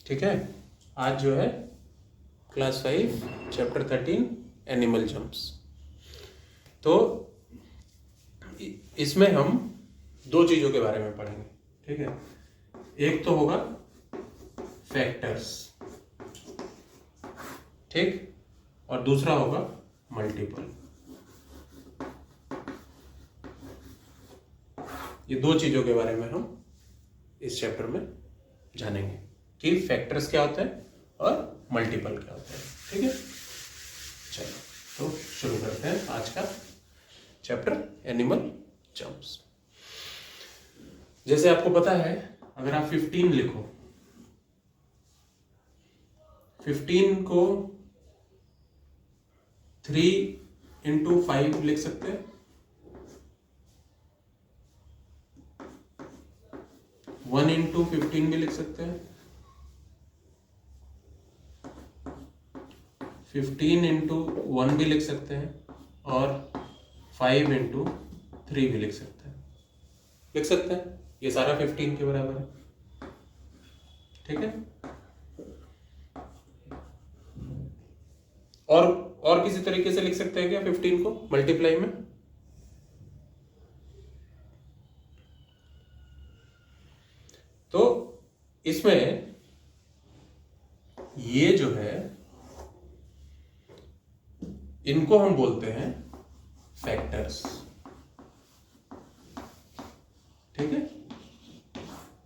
ठीक है, आज जो है क्लास 5 चैप्टर 13 एनिमल जम्प्स। तो इसमें हम दो चीज़ों के बारे में पढ़ेंगे। ठीक है, एक तो होगा फैक्टर्स, ठीक, और दूसरा होगा मल्टीपल। ये दो चीज़ों के बारे में हम इस चैप्टर में जानेंगे कि फैक्टर्स क्या होते हैं और मल्टीपल क्या होते हैं। ठीक है, चलो तो शुरू करते हैं आज का चैप्टर एनिमल जम्प्स। जैसे आपको पता है, अगर आप 15 लिखो, 15 को 3 into 5 लिख सकते हैं, 1 into 15 भी लिख सकते हैं, 15 into 1 भी लिख सकते हैं, और 5 into 3 भी लिख सकते हैं। लिख सकते हैं, ये सारा 15 के बराबर है। ठीक है, और किसी तरीके से लिख सकते हैं क्या 15 को मल्टीप्लाई में? तो इसमें ये जो है, इनको हम बोलते हैं फैक्टर्स। ठीक है,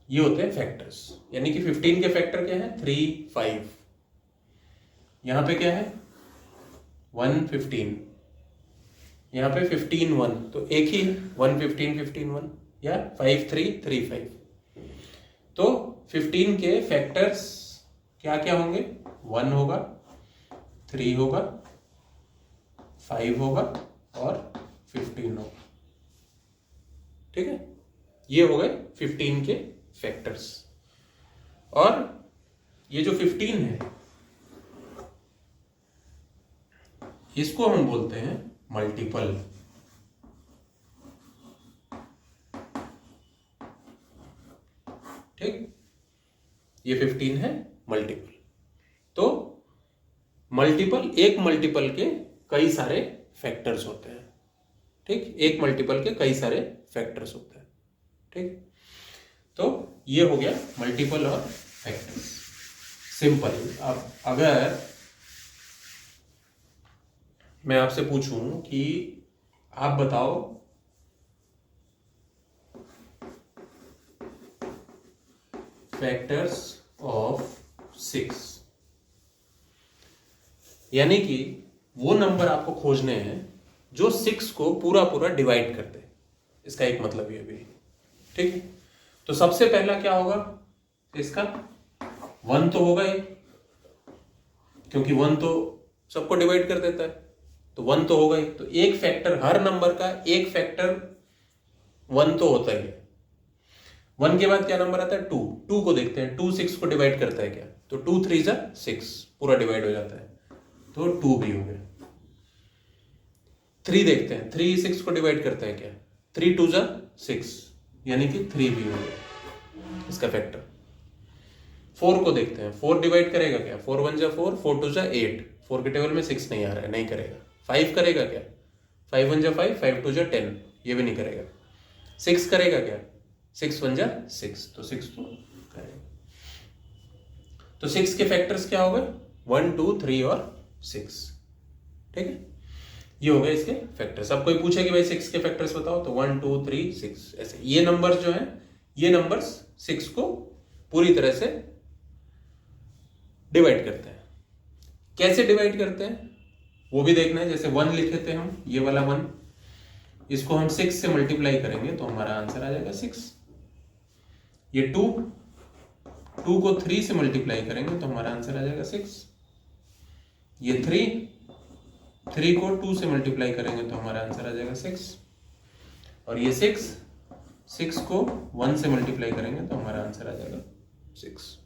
ये होते हैं फैक्टर्स, यानी कि 15 के फैक्टर क्या है? 3, 5। यहां पे क्या है? 1, 15। यहां पे 15, 1, तो एक ही 1, 15, 15, 1, या 5, 3, 3, 5। तो 15 के फैक्टर्स क्या क्या होंगे? 1 होगा, 3 होगा, 5 होगा और 15 होगा। ठीक है, ये हो गए 15 के फैक्टर्स। और ये जो 15 है, इसको हम बोलते हैं मल्टीपल। ठीक, ये 15 है मल्टीपल। तो मल्टीपल, एक मल्टीपल के कई सारे फैक्टर्स होते हैं। ठीक, एक मल्टीपल के कई सारे फैक्टर्स होते हैं। ठीक, तो ये हो गया मल्टीपल और फैक्टर्स। सिंपल। अब अगर मैं आपसे पूछूं कि आप बताओ फैक्टर्स ऑफ 6, यानी कि वो नंबर आपको खोजने हैं जो 6 को पूरा पूरा डिवाइड कर दे। इसका एक मतलब ये भी। ठीक है, तो सबसे पहला क्या होगा इसका? 1 तो होगा ही, क्योंकि 1 तो सबको डिवाइड कर देता है, तो 1 तो होगा ही। तो एक फैक्टर, हर नंबर का एक फैक्टर 1 तो होता ही है। 1 के बाद क्या नंबर आता है? 2। 2 को देखते हैं, 2 6 को डिवाइड करता है क्या? तो 2 3 जा 6, पूरा डिवाइड हो जाता है, तो 2 भी हो गया। 3 देखते हैं, 3 6 को डिवाइड करता है क्या? 3 2 जा 6, यानी कि 3 भी हो गया इसका फैक्टर। 4 को देखते हैं, 4 डिवाइड करेगा क्या? 4 1 जा 4, 4 2 जा 8, 4 के टेबल में 6 नहीं आ रहा है, नहीं करेगा। 5 करेगा क्या? 5 1 जा 5, 5 2 जा 10, ये भी नहीं करेगा। 6 करेगा क्या? 6 1 जा 6, तो 6 तो करेगा। तो 6 के फैक्टर्स क्या हो गए? 1 2 3 और 6। ठीक है, ये हो गए इसके फैक्टर्स। अब कोई पूछे कि भाई 6 के फैक्टर्स बताओ, तो 1 2 3 6, ऐसे ये नंबर्स जो हैं, ये नंबर्स 6 को पूरी तरह से डिवाइड करते हैं। कैसे डिवाइड करते हैं वो भी देखना है। जैसे 1 लिखे थे हम, ये वाला 1, इसको हम 6 से मल्टीप्लाई करेंगे तो हमारा आंसर आ जाएगा 6। ये 2 को 3 से मल्टीप्लाई करेंगे तो हमारा आंसर आ जाएगा 6। ये 3 को 2 से मल्टीप्लाई करेंगे तो हमारा आंसर आ जाएगा 6। और ये 6 को 1 से मल्टीप्लाई करेंगे तो हमारा आंसर आ जाएगा 6।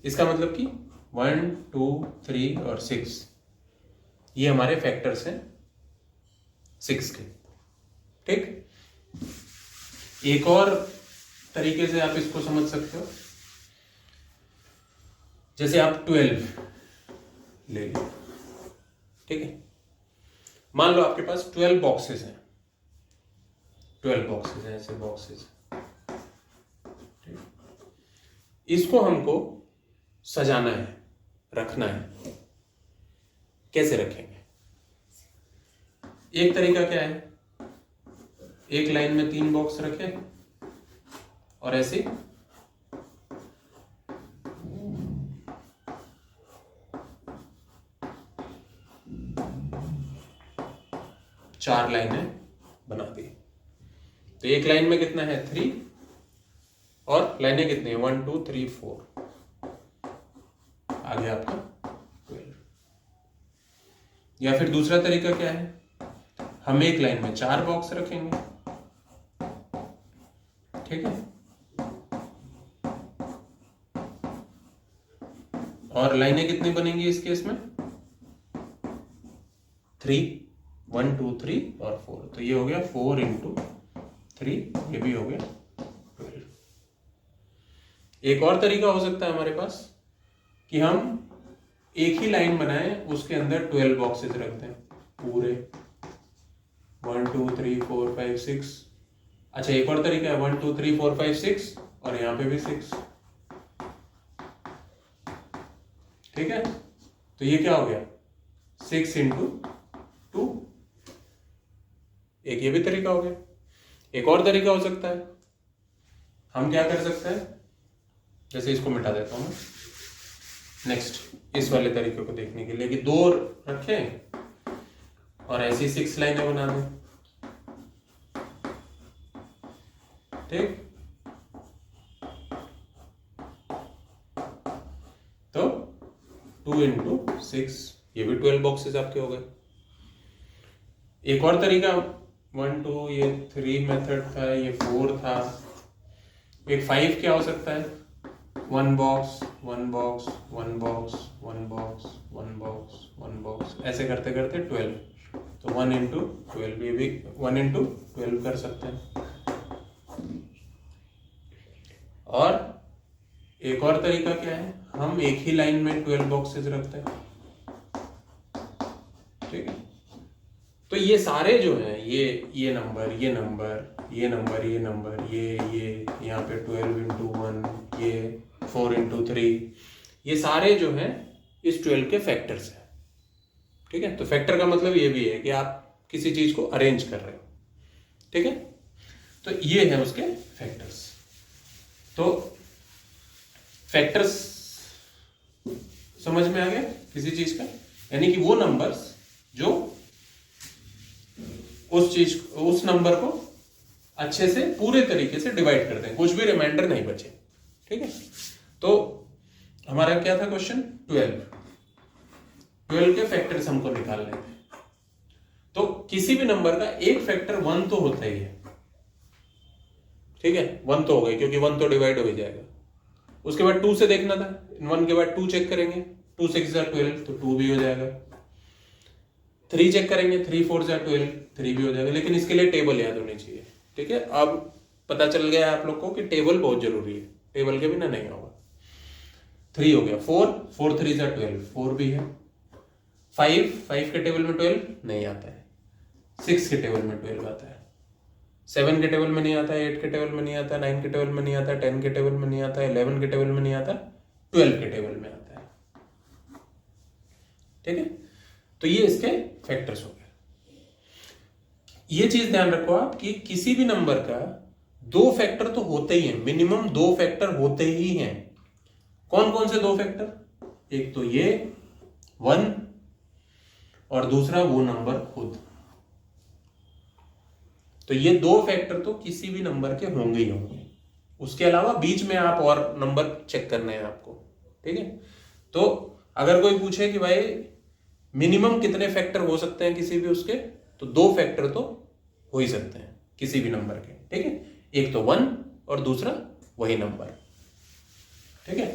इसका मतलब कि 1 2 3 और 6, ये हमारे फैक्टर्स हैं 6 के। ठीक, एक और तरीके से आप इसको समझ सकते हो। जैसे आप 12 ले लीजिए, ठीक है। मान लो आपके पास 12 बॉक्सेस हैं, 12 बॉक्सेस हैं, ऐसे बॉक्सेस। इसको हमको सजाना है, रखना है। कैसे रखेंगे? एक तरीका क्या है, एक लाइन में 3 बॉक्स रखें और ऐसे 4 लाइनें बना दी। तो एक लाइन में कितना है 3 और लाइनें कितनी है 1 2 3 4, आगे आपका 12। या फिर दूसरा तरीका क्या है, हम एक लाइन में 4 बॉक्स रखेंगे, ठीक है, और लाइनें कितनी बनेंगी इस केस में 3, 1 2 3 और 4। तो ये हो गया 4 × 3, ये भी हो गया 12। एक और तरीका हो सकता है हमारे पास कि हम एक ही लाइन बनाएं, उसके अंदर 12 बॉक्सेस रख दें पूरे, 1 2 3 4 5 6। अच्छा, एक और तरीका है 1 2 3 4 5 6 और यहां पे भी 6, ठीक है। तो ये क्या हो गया 6 × 2, एक ये भी तरीका हो गया। एक और तरीका हो सकता है, हम क्या कर सकते हैं, जैसे इसको मिटा देता हूं मैं, नेक्स्ट इस वाले तरीके को देखने के लिए कि 2 रखें और ऐसी 6 लाइनें बना दें, ठीक। तो 2 × 6, ये भी 12 बॉक्सेस आपके हो गए। एक और तरीका 1 2, ये 3 मेथड था, ये 4 था। एक 5 क्या हो सकता है 1 box 1 box 1 box 1 box 1 box 1 box, ऐसे करते करते 12। तो 1 × 12, ये भी 1 × 12 कर सकते हैं। और एक और तरीका क्या है, हम एक ही लाइन में 12 बॉक्सेस रखते हैं, ठीक है। तो ये सारे जो हैं, ये नंबर, ये नंबर, ये नंबर, ये नंबर, ये यहाँ पे 12 × 1, ये 4 × 3, ये सारे जो हैं इस 12 के फैक्टर्स हैं, ठीक है। तो फैक्टर का मतलब ये भी है कि आप किसी चीज को अरेंज कर रहे हो, ठीक है। तो ये है उसके फैक्टर्स। तो फैक्टर्स समझ में आ गया किसी चीज का, यानी कि वो नंबर्स जो उस नंबर को अच्छे से पूरे तरीके से डिवाइड कर दें, कुछ भी रिमाइंडर नहीं बचे, ठीक है। तो हमारा क्या था क्वेश्चन 12 के फैक्टर्स हमको निकालने थे। तो किसी भी नंबर का एक फैक्टर 1 तो होता ही है, ठीक है, 1 तो हो गई क्योंकि 1 तो डिवाइड हो ही जाएगा। उसके बाद 2 से देखना था, 1 के बाद 2 चेक करेंगे, 2 6 12 तो 2 भी हो जाएगा। 3 चेक करेंगे, 3 4 12 3 भी हो जाएगा। लेकिन इसके लिए टेबल याद होनी चाहिए, ठीक है। अब पता चल गया आप लोग को कि टेबल बहुत जरूरी है, टेबल के बिना नहीं होगा। 3 हो गया, 4 3 12 4 भी है। 5 के टेबल में 12 नहीं आता है, 6 के टेबल में 12 आता है, 7 के टेबल में नहीं आता है, 8 के टेबल में नहीं आता, 9 के टेबल में नहीं आता, 10 के टेबल में नहीं आता, 11 के टेबल में नहीं आता, 12 के टेबल में आता है, ठीक है। तो ये इसके फैक्टर्स हो गए। ये चीज ध्यान रखो आप कि किसी भी नंबर का 2 फैक्टर तो होते ही हैं, मिनिमम 2 फैक्टर होते ही हैं। कौन कौन से 2 फैक्टर, एक तो ये 1 और दूसरा वो नंबर खुद। तो ये 2 फैक्टर तो किसी भी नंबर के होंगे ही होंगे। उसके अलावा बीच में आप और नंबर चेक करने हैं आपको, ठीक है। तो अगर कोई पूछे कि भाई मिनिमम कितने फैक्टर हो सकते हैं किसी भी उसके, तो 2 फैक्टर तो हो ही सकते हैं किसी भी नंबर के, ठीक है। एक तो 1 और दूसरा वही नंबर, ठीक है।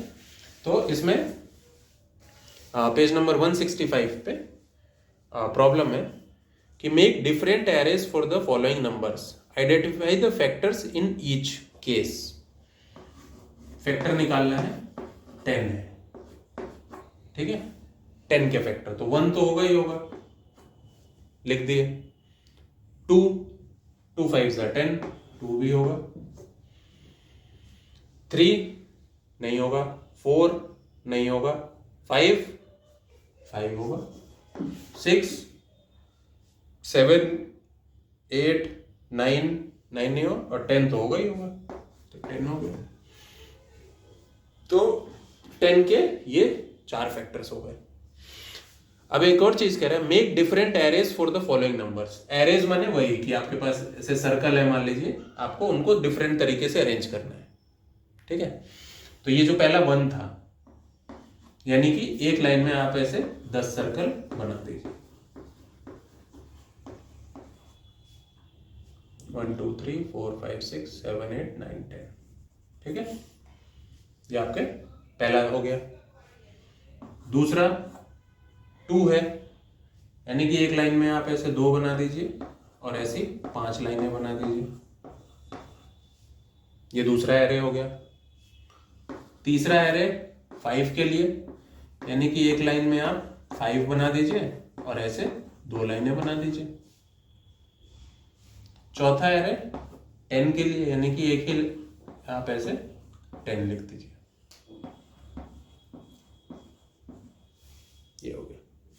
तो इसमें पेज नंबर 165 पे प्रॉब्लम है कि make different arrays for the following numbers, identify the factors in each case. Factor निकालना है 10 है, ठीक है, 10 के फैक्टर, तो 1 तो होगा ही होगा, लिख दिए। 2, 2 5 10, 2 भी होगा। 3 नहीं होगा, 4 नहीं होगा, 5 5 होगा, 6 7 8 9 9 नहीं होगा, और 10 तो होगा ही होगा, तो 10 हो गया। तो 10 के ये 4 फैक्टर्स हो गए। अब एक और चीज कह रहा है, make different arrays for the following numbers. Arrays माने वही कि आपके पास ऐसे सर्कल है मान लीजिए, आपको उनको डिफरेंट तरीके से अरेंज करना है, ठीक है। तो ये जो पहला 1 था, यानी कि एक लाइन में आप ऐसे 10 सर्कल बना दीजिए, 1 2 3 4 5 6 7 8 9 10, ठीक है, ये आपके पहला हो गया। दूसरा 2 है, यानी कि एक लाइन में आप ऐसे 2 बना दीजिए और ऐसी 5 लाइनें बना दीजिए, ये दूसरा एरे हो गया। तीसरा एरे 5 के लिए, यानी कि एक लाइन में आप 5 बना दीजिए और ऐसे 2 लाइनें बना दीजिए। चौथा एरे 10 के लिए, यानी कि एक ही आप ऐसे 10 लिख दीजिए, ये हो गया।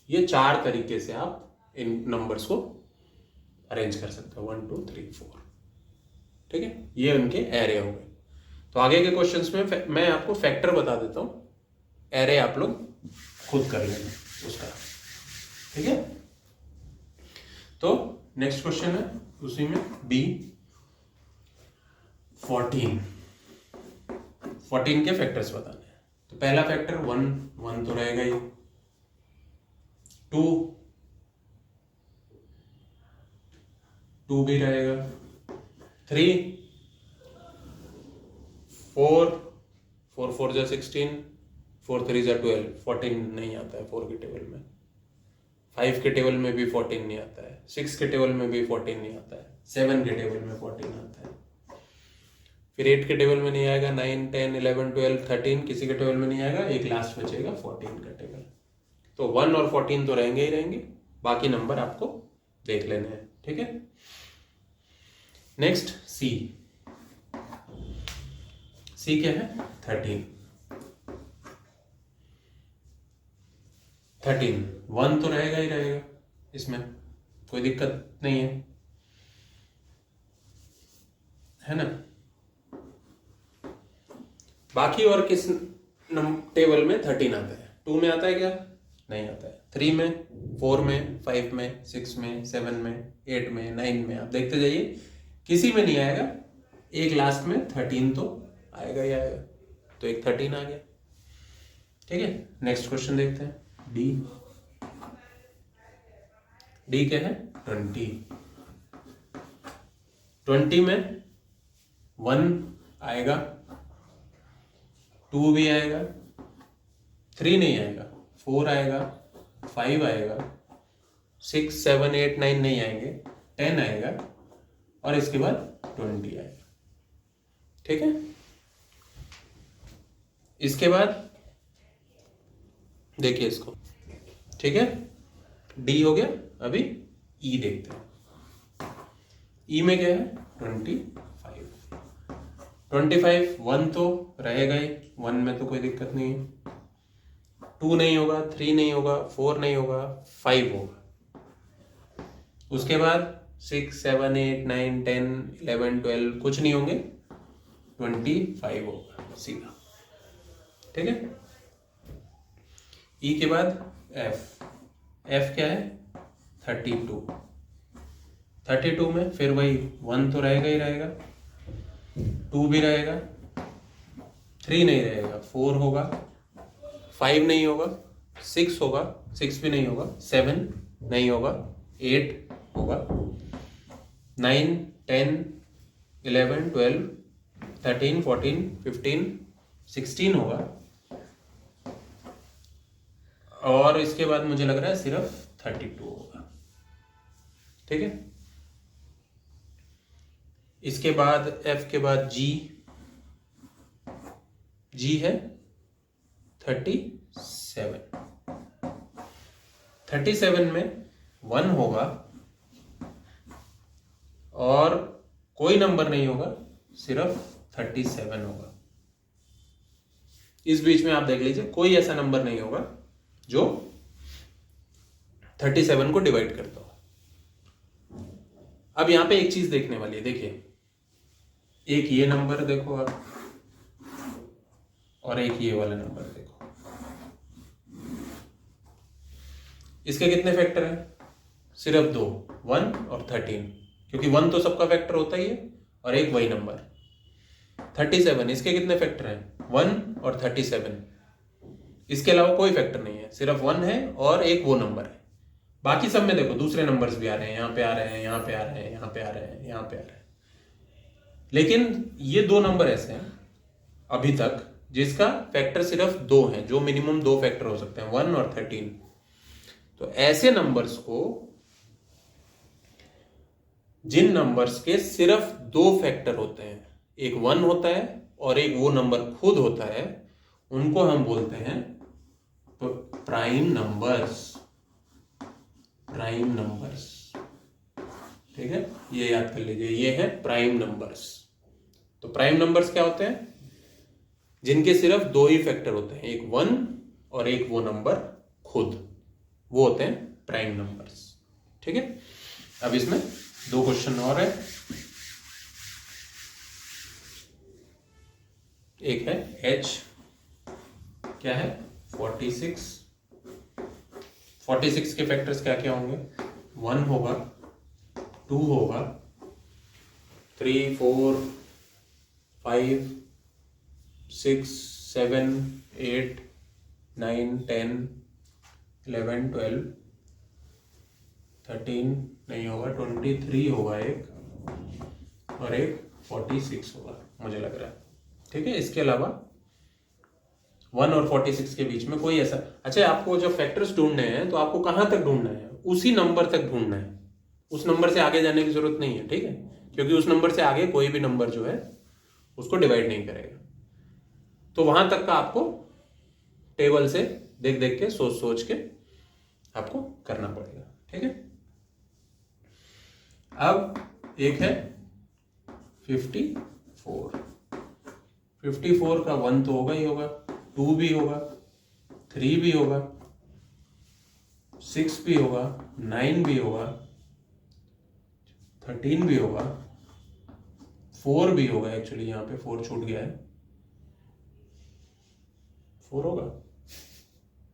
ये 4 तरीके से आप इन नंबर्स को अरेंज कर सकते हो, 1 2 3 4, ठीक है, ये उनके एरे हो गए। तो आगे के क्वेश्चंस में मैं आपको फैक्टर बता देता हूं, एरे आप लोग खुद कर लेना उसका, ठीक है। तो नेक्स्ट क्वेश्चन है उसी में बी 14 के फैक्टर्स बताने हैं। तो पहला फैक्टर 1 तो रहेगा ही, 2 भी रहेगा, 3 4 4 जा 16, 4 3 जा 12, 14 नहीं आता है 4 के टेबल में, 5 के टेबल में भी 14 नहीं आता है, 6 के टेबल में भी 14 नहीं आता है, 7 के टेबल में 14 आता है, फिर 8 के टेबल में नहीं आएगा, 9 10 11 12 13 किसी के टेबल में नहीं आएगा, एक लास्ट बचेगा 14 का टेबल। तो 1 और 14 तो रहेंगे ही रहेंगे, बाकी नंबर आपको देख लेने हैं, ठीक है। नेक्स्ट सी क्या है, 13 1 तो रहेगा ही रहेगा, इसमें कोई दिक्कत नहीं है ना। बाकी और किस टेबल में 13 आता है, 2 में आता है क्या, नहीं आता है, 3 में 4 में 5 में 6 में 7 में 8 में 9 में, आप देखते जाइए किसी में नहीं आएगा, एक लास्ट में 13 तो आएगा ही आएगा, तो एक 13 आ गया, ठीक है। नेक्स्ट क्वेश्चन देखते हैं, डी क्या है, 20 में 1 आएगा, 2 भी आएगा, 3 नहीं आएगा, 4 आएगा, 5 आएगा, 6 7 8 9 नहीं आएंगे, 10 आएगा और इसके बाद 20 आएगा, ठीक है। इसके बाद देखिए इसको, ठीक है, डी हो गया। अभी ई देखते हैं, ई में क्या है, 25 1 तो रहेगा ही, 1 में तो कोई दिक्कत नहीं है, 2 नहीं होगा, 3 नहीं होगा, 4 नहीं होगा, 5 होगा, उसके बाद 6 7 8 9 10 11 12 कुछ नहीं होंगे, 25 होगा सीधा, ठीक है। ई के बाद एफ क्या है, 32 में फिर वही 1 तो रहेगा ही रहेगा, 2 भी रहेगा, 3 नहीं रहेगा, 4 होगा, 5 नहीं होगा, 6 होगा, 6 भी नहीं होगा, 7 नहीं होगा, 8 होगा, 9 10 11 12 13 14 15 16 होगा, और इसके बाद मुझे लग रहा है सिर्फ 32 होगा, ठीक है। इसके बाद एफ के बाद जी है 36, 37 में 1 होगा और कोई नंबर नहीं होगा, सिर्फ 37 होगा। इस बीच में आप देख लीजिए, कोई ऐसा नंबर नहीं होगा जो 37 को डिवाइड करता हो। अब यहां पे एक चीज देखने वाली है, देखिए, एक ये नंबर देखो आप और एक ये वाला नंबर देखो, इसके कितने फैक्टर हैं? सिर्फ 2, 1 और 13, क्योंकि 1 तो सबका फैक्टर होता ही है और एक वही नंबर। 37, इसके कितने फैक्टर हैं? 1 और 37, इसके अलावा कोई फैक्टर नहीं है, सिर्फ 1 है और एक वो नंबर है। बाकी सब में देखो दूसरे नंबर्स भी आ रहे हैं, यहाँ पे आ रहे हैं, यहाँ पे आ रहे हैं, यहाँ पे आ रहे हैं, यहाँ पे आ रहे हैं, लेकिन ये 2 नंबर ऐसे हैं अभी तक जिसका फैक्टर सिर्फ 2 है, जो मिनिमम 2 फैक्टर हो सकते हैं, 1 और 13। तो ऐसे नंबर्स को, जिन नंबर्स के सिर्फ 2 फैक्टर होते हैं, एक 1 होता है और एक वो नंबर खुद होता है, उनको हम बोलते हैं प्राइम नंबर्स। प्राइम नंबर्स, ठीक है, ये याद कर लीजिए, ये है प्राइम नंबर्स। तो प्राइम नंबर्स क्या होते हैं? जिनके सिर्फ 2 ही फैक्टर होते हैं, एक 1 और एक वो नंबर खुद, वो होते हैं प्राइम नंबर्स। ठीक है, अब इसमें 2 क्वेश्चन और है। एक है h, क्या है? 46। 46 के फैक्टर्स क्या क्या होंगे? 1 होगा, 2 होगा, 3, 4, 5, 6, 7, 8, 9, 10, 11, 12, 13 नहीं होगा, 23 होगा एक, और एक 46 होगा मुझे लग रहा है। ठीक है, इसके अलावा 1 और 46 के बीच में कोई ऐसा, अच्छा, आपको जब फैक्टर्स ढूंढने हैं तो आपको कहां तक ढूंढना है? उसी नंबर तक ढूंढना है, उस नंबर से आगे जाने की जरूरत नहीं है। ठीक है, क्योंकि उस नंबर से आगे कोई भी नंबर जो है उसको डिवाइड नहीं करेगा। तो वहां तक का आपको टेबल से देख देख के, सोच सोच के आपको करना पड़ेगा। ठीक है, अब एक है 54। 54 का 1 तो होगा ही होगा, 2 भी होगा, 3 भी होगा, 6 भी होगा, 9 भी होगा, 13 भी होगा, 4 भी होगा। एक्चुअली यहाँ पे 4 छूट गया है, 4 होगा?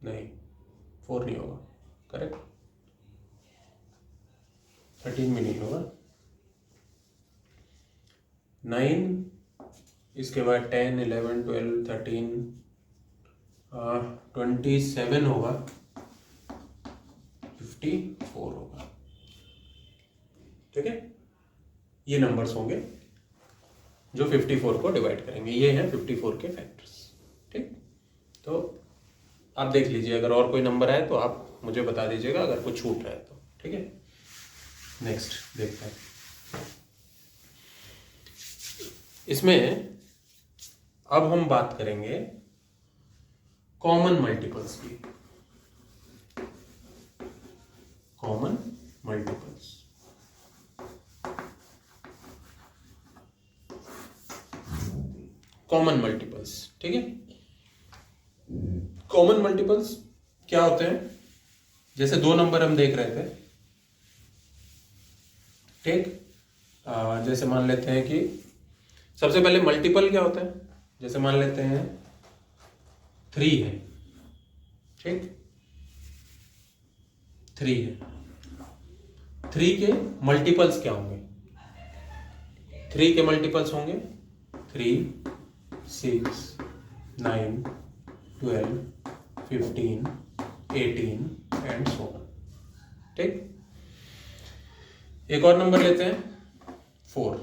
नहीं, 4 नहीं होगा, करेक्ट। 13 भी नहीं होगा, 9, इसके बाद 10, 11, 12, 13, 27 होगा, 54 होगा। ठीक है, ये नंबर्स होंगे जो 54 को डिवाइड करेंगे। ये हैं 54 के फैक्टर्स। ठीक, तो आप देख लीजिए, अगर और कोई नंबर आए तो आप मुझे बता दीजिएगा, अगर कुछ छूट रहा है तो। ठीक है, नेक्स्ट देखते हैं। इसमें अब हम बात करेंगे कॉमन मल्टीपल्स की। Common multiples, common multiples. ठीक है, कॉमन मल्टीपल्स क्या होते हैं? जैसे 2 नंबर हम देख रहे थे, ठीक, जैसे मान लेते हैं कि सबसे पहले मल्टीपल क्या होता है? जैसे मान लेते हैं 3 है, ठीक, 3 है, 3 के मल्टीपल्स क्या होंगे? 3 के मल्टीपल्स होंगे 3, 6, 9, 12, 15, 18 एंड सो ऑन। ठीक, एक और नंबर लेते हैं 4।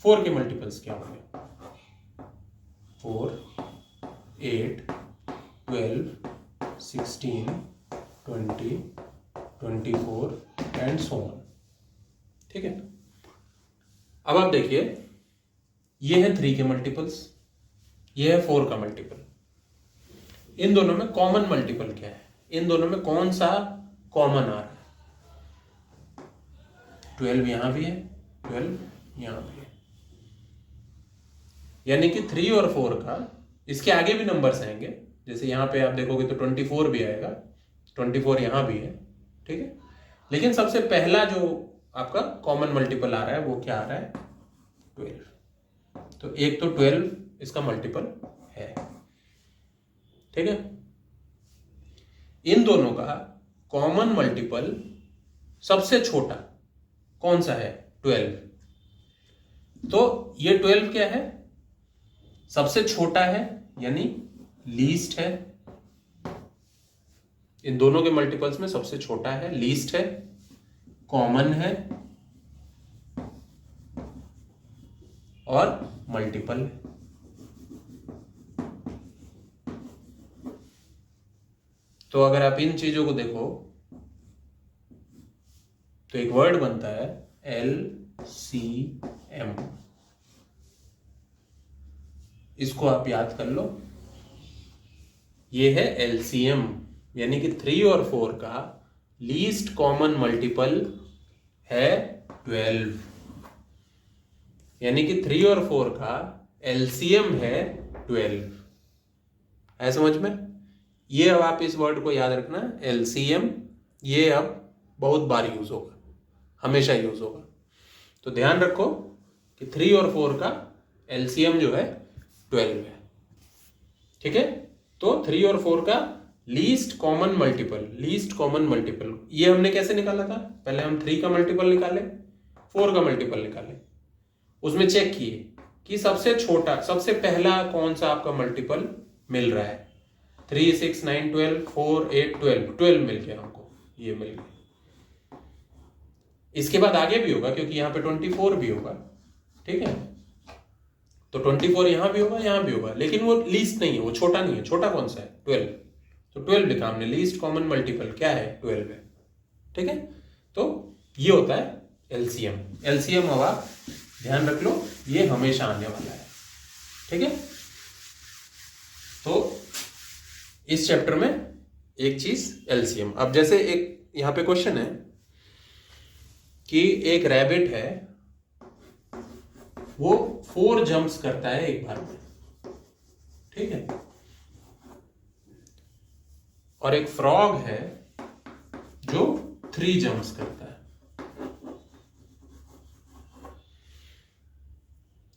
4 के मल्टीपल्स क्या होंगे? 4, 8, 12, 16, 20, 24 एंड सो ऑन। ठीक है, अब आप देखिए, ये है 3 के मल्टीपल्स, ये है 4 का मल्टीपल। इन दोनों में कॉमन मल्टीपल क्या है, इन दोनों में कौन सा कॉमन आ रहा है। 12 यहां भी है, 12 यहां भी है, यानी कि 3 और 4 का, इसके आगे भी नंबर्स आएंगे, जैसे यहां पे आप देखोगे तो 24 भी आएगा, 24 यहां भी है, ठीक है। लेकिन सबसे पहला जो आपका कॉमन मल्टीपल आ रहा है वो क्या आ रहा है, 12। तो एक तो 12 इसका मल्टीपल है, ठीक है। इन दोनों का कॉमन मल्टीपल सबसे छोटा कौन सा है, 12। तो ये 12 क्या है, सबसे छोटा है, यानी लीस्ट है। इन दोनों के मल्टीपल्स में सबसे छोटा है, लीस्ट है, कॉमन है और मल्टीपल है। तो अगर आप इन चीजों को देखो तो एक वर्ड बनता है LCM, इसको आप याद कर लो, ये है LCM, यानी कि 3 और 4 का लीस्ट कॉमन मल्टीपल है 12, यानी कि 3 और 4 का LCM है 12। है समझ में? ये अब आप इस वर्ड को याद रखना, LCM, ये अब बहुत बार यूज होगा, हमेशा यूज होगा। तो ध्यान रखो कि 3 और 4 का LCM जो है 12 है, ठीक है। तो 3 और 4 का least common multiple, least common multiple ये हमने कैसे निकाला था, पहले हम 3 का मल्टीपल निकाले, 4 का मल्टीपल निकाले, उसमें चेक किए कि सबसे छोटा, सबसे पहला कौन सा आपका मल्टीपल मिल रहा है। 3, 6, 9, 12, 4, 8, 12 मिल गया हमको, ये मिल गया। इसके बाद आगे भी होगा क्योंकि यहां पे 24 भी होगा, ठीक है। तो 24 यहां भी होगा, यहां भी होगा, लेकिन वो लीस्ट नहीं है, वो छोटा नहीं है। छोटा कौन सा है, 12। तो 12 लिखा हमने, लीस्ट कॉमन मल्टीपल क्या है, 12 है, ठीक है। तो ये होता है LCM। LCM अब आप ध्यान रख लो, ये हमेशा आने वाला है, ठीक है। तो इस चैप्टर में एक चीज LCM। अब जैसे एक यहां पे क्वेश्चन है कि एक रैबिट है, वो 4 जंप्स करता है एक बार में, ठीक है। और एक फ्रॉग है जो 3 जंप्स करता है।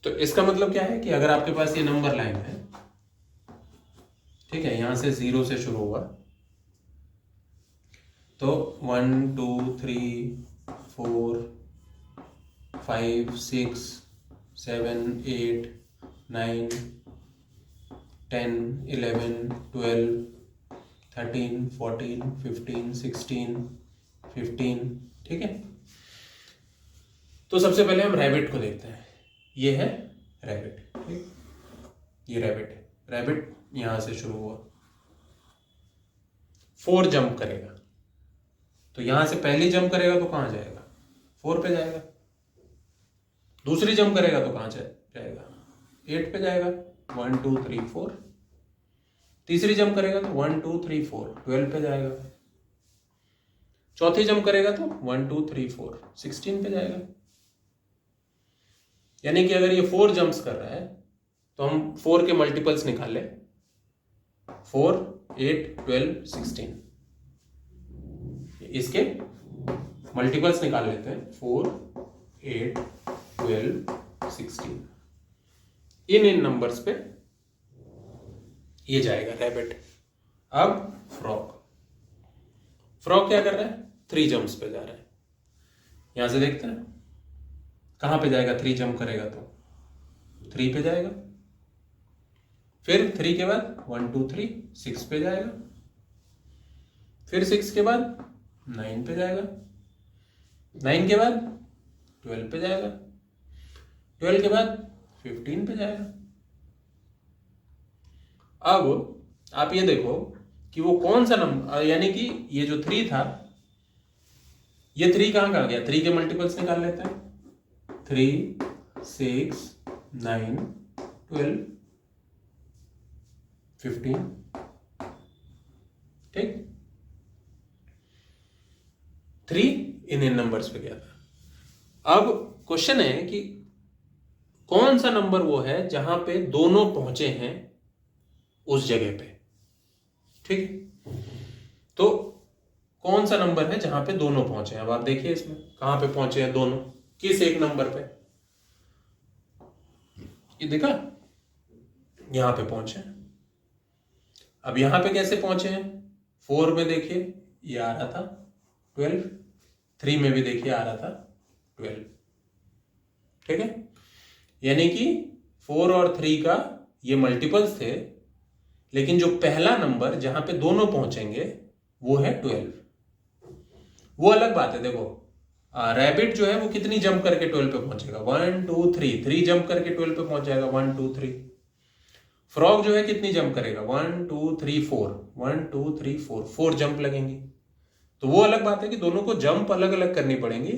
तो इसका मतलब क्या है कि अगर आपके पास ये नंबर लाइन है, ठीक है, यहां से 0 से शुरू हुआ, तो 1 2 3 4 5 6 7 8 9 10 11 12 13 14 15 16 15, ठीक है। तो सबसे पहले हम रैबिट को देखते हैं। ये है रैबिट, ठीक, ये रैबिट है। रैबिट यहां से शुरू हुआ, 4 जंप करेगा, तो यहां से पहली जंप करेगा तो कहां जाएगा, 4 पे जाएगा। दूसरी जंप करेगा तो कहां जाएगा, 8 पे जाएगा, 1 2 3 4। तीसरी जंप करेगा तो 1 2 3 4 12 पे जाएगा। चौथी जंप करेगा तो 1 2 3 4 16 पे जाएगा। यानी कि अगर ये 4 जंप्स कर रहा है तो हम 4 के मल्टीपल्स निकाले, 4 8 12 16, इसके मल्टीपल्स निकाल लेते हैं, 4 8 12 16। इन नंबर्स पे ये जाएगा रैबिट। अब फ्रॉग, फ्रॉग क्या कर रहा है, 3 जंप्स पे जा रहा है। यहां से देखते हैं कहां पे जाएगा, 3 जंप करेगा तो 3 पे जाएगा, फिर 3 के बाद 1 2 3 6 पे जाएगा, फिर 6 के बाद 9 पे जाएगा, 9 के बाद 12 पे जाएगा, 12 के बाद 15 पे जाएगा। अब आप ये देखो कि वो कौन सा नंबर, यानी कि ये जो 3 था, ये 3 कहां का आ गया, 3 के मल्टीपल्स निकाल लेते हैं, 3 6 9 12 15। ठीक, 3 इन नंबर्स पे गया था। अब क्वेश्चन है कि कौन सा नंबर वो है जहां पे दोनों पहुंचे हैं उस जगह पे। ठीक, तो कौन सा नंबर है जहां पे दोनों पहुंचे हैं। अब आप देखिए इसमें कहां पे पहुंचे हैं दोनों, किस एक नंबर पे, ये देखा, यहां पे पहुंचे हैं। अब यहां पे कैसे पहुंचे हैं, 4 में देखिए ये आ रहा था 12, 3 में भी देखिए आ रहा था 12। ठीक है, यानी कि 4 और 3 का ये मल्टीपल्स थे, लेकिन जो पहला नंबर जहां पे दोनों पहुंचेंगे वो है 12। वो अलग बात है। देखो रैबिट जो है वो कितनी जंप करके 12 पे पहुंचेगा, 1 2 3, 3 जंप करके 12 पे पहुंच जाएगा, 1 2 3। फ्रॉग जो है कितनी जंप करेगा, 1 2 3 4, 1 2 3 4, 4 जंप लगेंगी। तो वो अलग बात है कि दोनों को जंप अलग अलग करनी पड़ेंगी,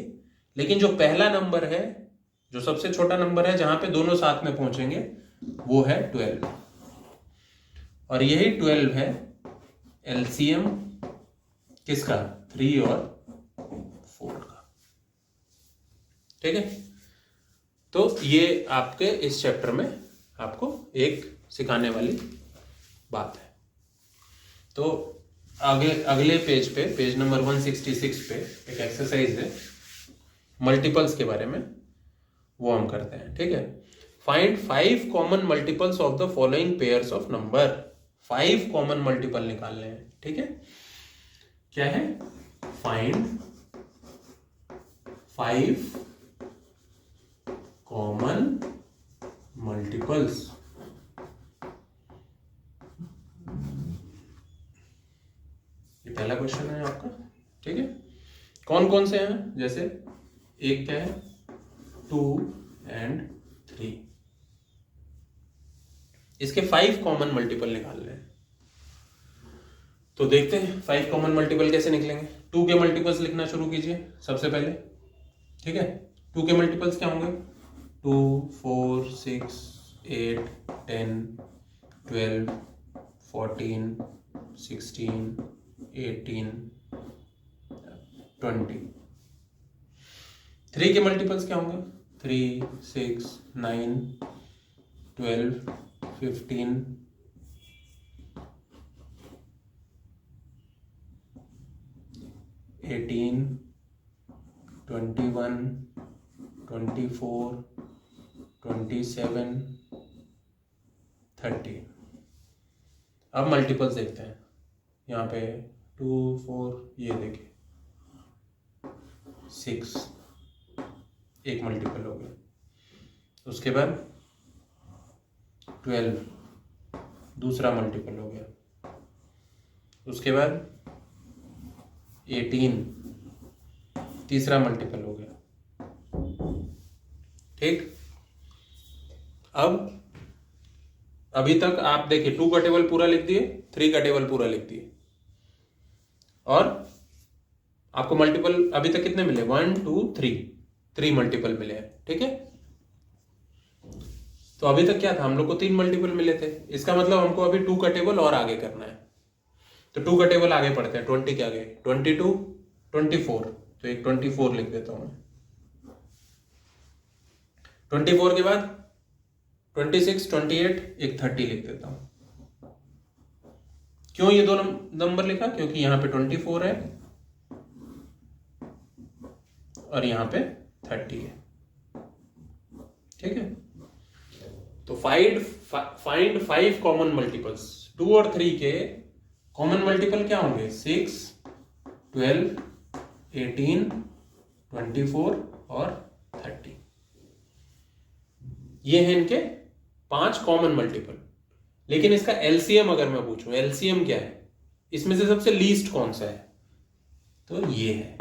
लेकिन जो पहला नंबर है, जो सबसे छोटा नंबर है जहां पे दोनों साथ में पहुंचेंगे, वो है 12। और यही 12 है एलसीएम किसका, 3 और 4 का। ठीक है, तो ये आपके इस चैप्टर में आपको एक सिखाने वाली बात है। तो आगे अगले पेज पे, पेज नंबर 166 पे एक एक्सरसाइज है मल्टीपल्स के बारे में, वो हम करते हैं। ठीक है, find 5 common multiples of the following pairs of number. 5 common multiple निकालने हैं। ठीक है, क्या है, फाइंड 5 कॉमन मल्टीपल्स। ये पहला क्वेश्चन है आपका। ठीक है, कौन कौन से हैं, जैसे एक क्या है, 2 and 3, इसके 5 कॉमन मल्टीपल निकालने हैं। तो देखते हैं 5 कॉमन मल्टीपल कैसे निकलेंगे। 2 के मल्टीपल्स लिखना शुरू कीजिए सबसे पहले। ठीक है, 2 के मल्टीपल्स क्या होंगे, 2 4 6 8 10 12 14 16 18 20। 3 के मल्टीपल्स क्या होंगे, 3 6 9 12 15 18 21 24 27 30। अब मल्टीपल्स देखते हैं। यहाँ पे 2 4, ये देखिए 6, एक मल्टीपल हो गया। उसके बाद 12, दूसरा मल्टीपल हो गया। उसके बाद 18, तीसरा मल्टीपल हो गया। ठीक, अब अभी तक आप देखिए 2 का टेबल पूरा लिख दिए, 3 का टेबल पूरा लिख दिए, और आपको मल्टीपल अभी तक कितने मिले, 1 2 3 मल्टीपल मिले हैं। ठीक है, तो अभी तक क्या था, हम लोग को 3 मल्टीपल मिले थे। इसका मतलब हमको अभी 2 का टेबल और आगे करना है। तो 2 का टेबल आगे पढ़ते हैं, 20 के आगे 22 24, तो एक 24 लिख देता हूं मैं। 24 के बाद 26 28, एक 30 लिख देता हूं। क्यों ये दो नंबर लिखा, क्योंकि यहां पे 24 है और यहां पे 30 है। ठीक है, तो फाइंड 5 कॉमन मल्टीपल्स। 2 और 3 के कॉमन मल्टीपल क्या होंगे, 6 12 18 24 और 30। ये हैं इनके 5 कॉमन मल्टीपल। लेकिन इसका एलसीएम अगर मैं पूछूं, एलसीएम क्या है, इसमें से सबसे लीस्ट कौन सा है, तो ये है।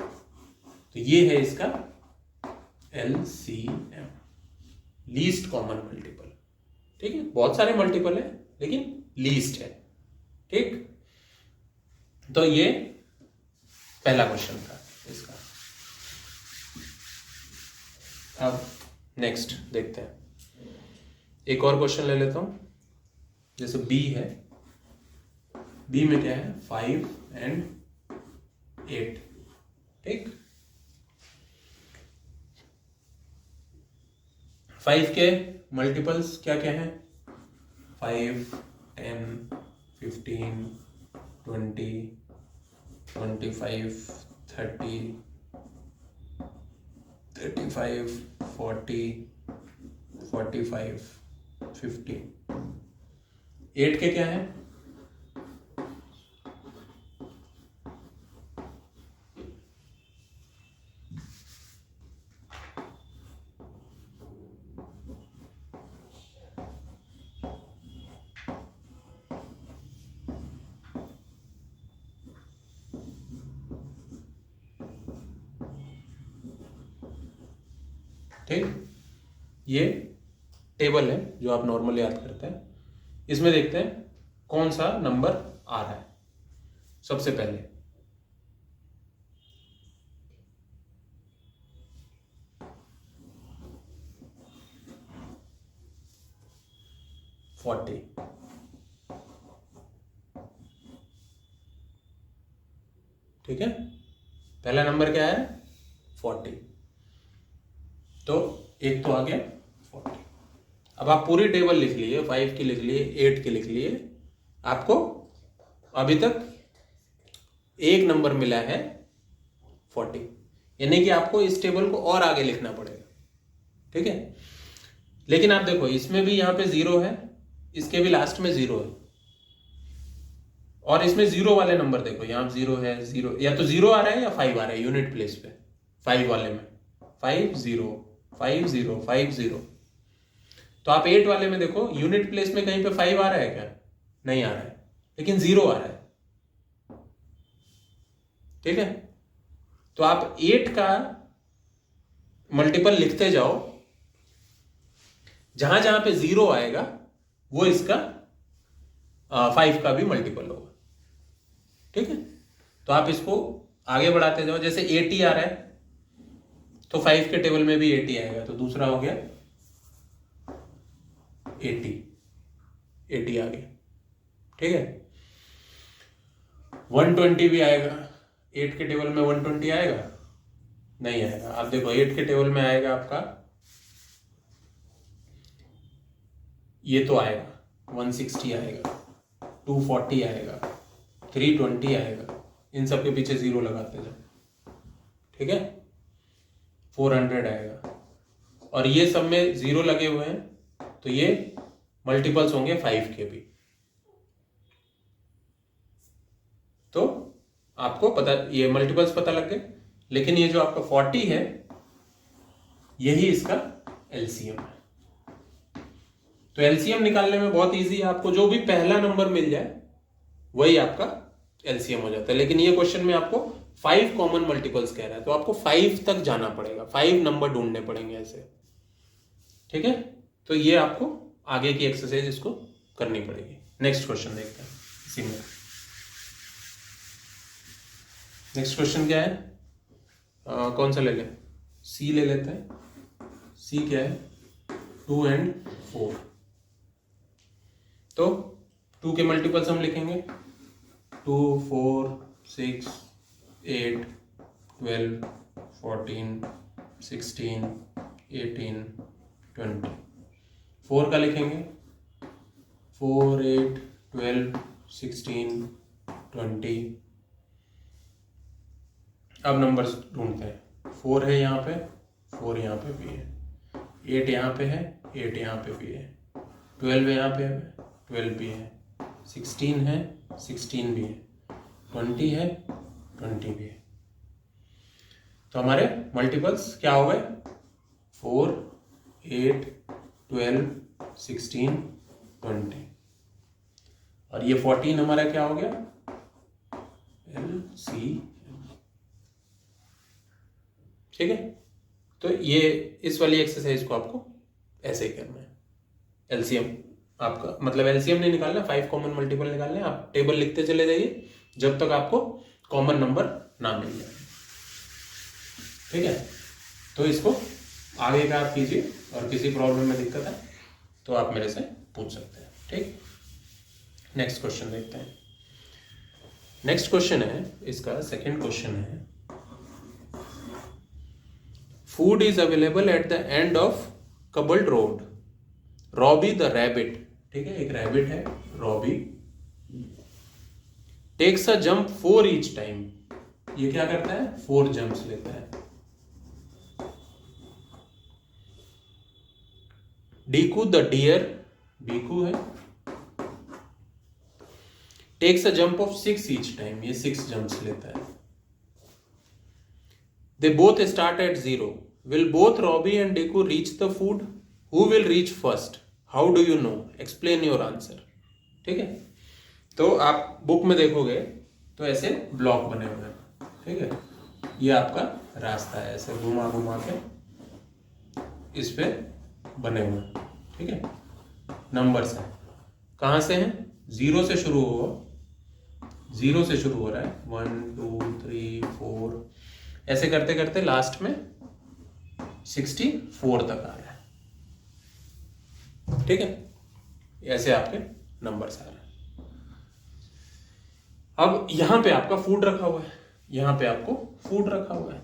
तो ये है इसका एलसीएम, लीस्ट कॉमन मल्टीपल। ठीक है, बहुत सारे मल्टीपल है लेकिन लीस्ट है। ठीक, तो ये पहला क्वेश्चन था इसका। अब नेक्स्ट देखते हैं, एक और क्वेश्चन ले लेता हूं। जैसे बी है, बी में क्या है 5 and 8, ठीक। 5 के मल्टीपल्स क्या क्या हैं 5, 10, 15, 20, 25, 30, 35, 40, 45, 50। 8 के क्या हैं ठीक। ये टेबल है जो आप नॉर्मली याद करते हैं। इसमें देखते हैं कौन सा नंबर आ रहा है। सबसे पहले 40, ठीक है। पहला नंबर क्या है 40, तो एक तो आ गया 40। अब आप पूरी टेबल लिख लिए, 5 की लिख लिए, 8 की लिख लिए, आपको अभी तक एक नंबर मिला है 40, यानी कि आपको इस टेबल को और आगे लिखना पड़ेगा, ठीक है। लेकिन आप देखो इसमें भी यहां पे 0 है, इसके भी लास्ट में 0 है, और इसमें 0 वाले नंबर देखो, यहां 0 है, 0 या तो 0 आ रहा है या 5 आ रहा है यूनिट प्लेस पे। 5 वाले में 5 0 5 0 5 0। तो आप 8 वाले में देखो यूनिट प्लेस में कहीं पे 5 आ रहा है क्या, नहीं आ रहा है, लेकिन 0 आ रहा है, ठीक है। तो आप 8 का मल्टीपल लिखते जाओ, जहां जहां पे 0 आएगा वो इसका 5 का भी मल्टीपल होगा, ठीक है। तो आप इसको आगे बढ़ाते जाओ, जैसे 80 आ रहा है तो 5 के टेबल में भी 80 आएगा, तो दूसरा हो गया 80 आ गया, ठीक है। 120 भी आएगा, 8 के टेबल में 120 आएगा, नहीं आएगा। आप देखो 8 के टेबल में आएगा आपका, ये तो आएगा 160 आएगा, 240 आएगा, 320 आएगा, इन सब के पीछे 0 लगाते जाओ, ठीक है। 400 आएगा, और ये सब में 0 लगे हुए हैं, तो ये मल्टीपल्स होंगे 5 के भी। तो आपको पता, ये मल्टीपल्स पता लग गए। लेकिन ये जो आपका 40 है, यही इसका एलसीएम है। तो एलसीएम निकालने में बहुत इजी है, आपको जो भी पहला नंबर मिल जाए वही आपका एलसीएम हो जाता है। लेकिन ये क्वेश्चन में आपको 5 कॉमन मल्टीपल्स कह रहा है, तो आपको 5 तक जाना पड़ेगा, 5 नंबर ढूंढने पड़ेंगे ऐसे, ठीक है। तो ये आपको आगे की एक्सरसाइज इसको करनी पड़ेगी। नेक्स्ट क्वेश्चन देखते हैं इसी में। नेक्स्ट क्वेश्चन क्या है, कौन सा ले लें, सी ले लेते हैं। सी क्या है 2 and 4। तो 2 के मल्टीपल्स हम लिखेंगे 2, 4, 6, 8, 12, 14, 16, 18, 20। 4 का लिखेंगे 4, 8, 12, 16, 20। अब नंबर्स ढूंढते हैं। 4 है यहाँ पे, 4 यहाँ पे भी है, 8 यहाँ पे है, 8 यहाँ पे भी है, 12 यहाँ पे है, 12 भी है, 16 है, 16 भी है, 20 है, 20 भी है। तो हमारे मल्टीपल्स क्या हो गए 4, 8, 12, 16, 20। और ये 14 हमारा क्या हो गया LCM, ठीक है। तो ये इस वाली एक्सरसाइज को आपको ऐसे ही करना है। एलसीएम आपका मतलब एलसीएम नहीं निकालना, 5 कॉमन मल्टीपल निकालने। आप टेबल लिखते चले जाइए जब तक आपको कॉमन नंबर ना मिल जाए, ठीक है। तो इसको आगे का आप कीजिए, और किसी प्रॉब्लम में दिक्कत है तो आप मेरे से पूछ सकते हैं, ठीक। नेक्स्ट क्वेश्चन देखते हैं। नेक्स्ट क्वेश्चन है इसका, सेकंड क्वेश्चन है, food is available at the end of cobbled road, Robbie the rabbit, ठीक है, एक रैबिट है Robbie, takes a jump 4 each time, ये क्या करता है 4 जंप्स लेता है। डीकू द डियर, डीकू है, takes a jump of 6 each time, ये 6 जंप्स लेता है। They both start at 0. Will both Robbie and Deku reach the food? Who will reach first? How do you know? Explain your answer. ठीक है, तो आप book में देखोगे तो ऐसे ब्लॉक बने हुए हैं, ठीक है, ये आपका रास्ता है, ऐसे घुमा घुमा के इस पे बने हुए हैं, ठीक है, नंबर्स हैं, कहाँ से हैं, 0 से शुरू हो, 0 से शुरू हो रहा है, 1 2 3 4, ऐसे करते करते लास्ट में 64 तक आ रहा है, ठीक है, ऐसे आपके नंबर्स आ रहे हैं। अब यहां पे आपका फूड रखा हुआ है, यहां पे आपको फूड रखा हुआ है,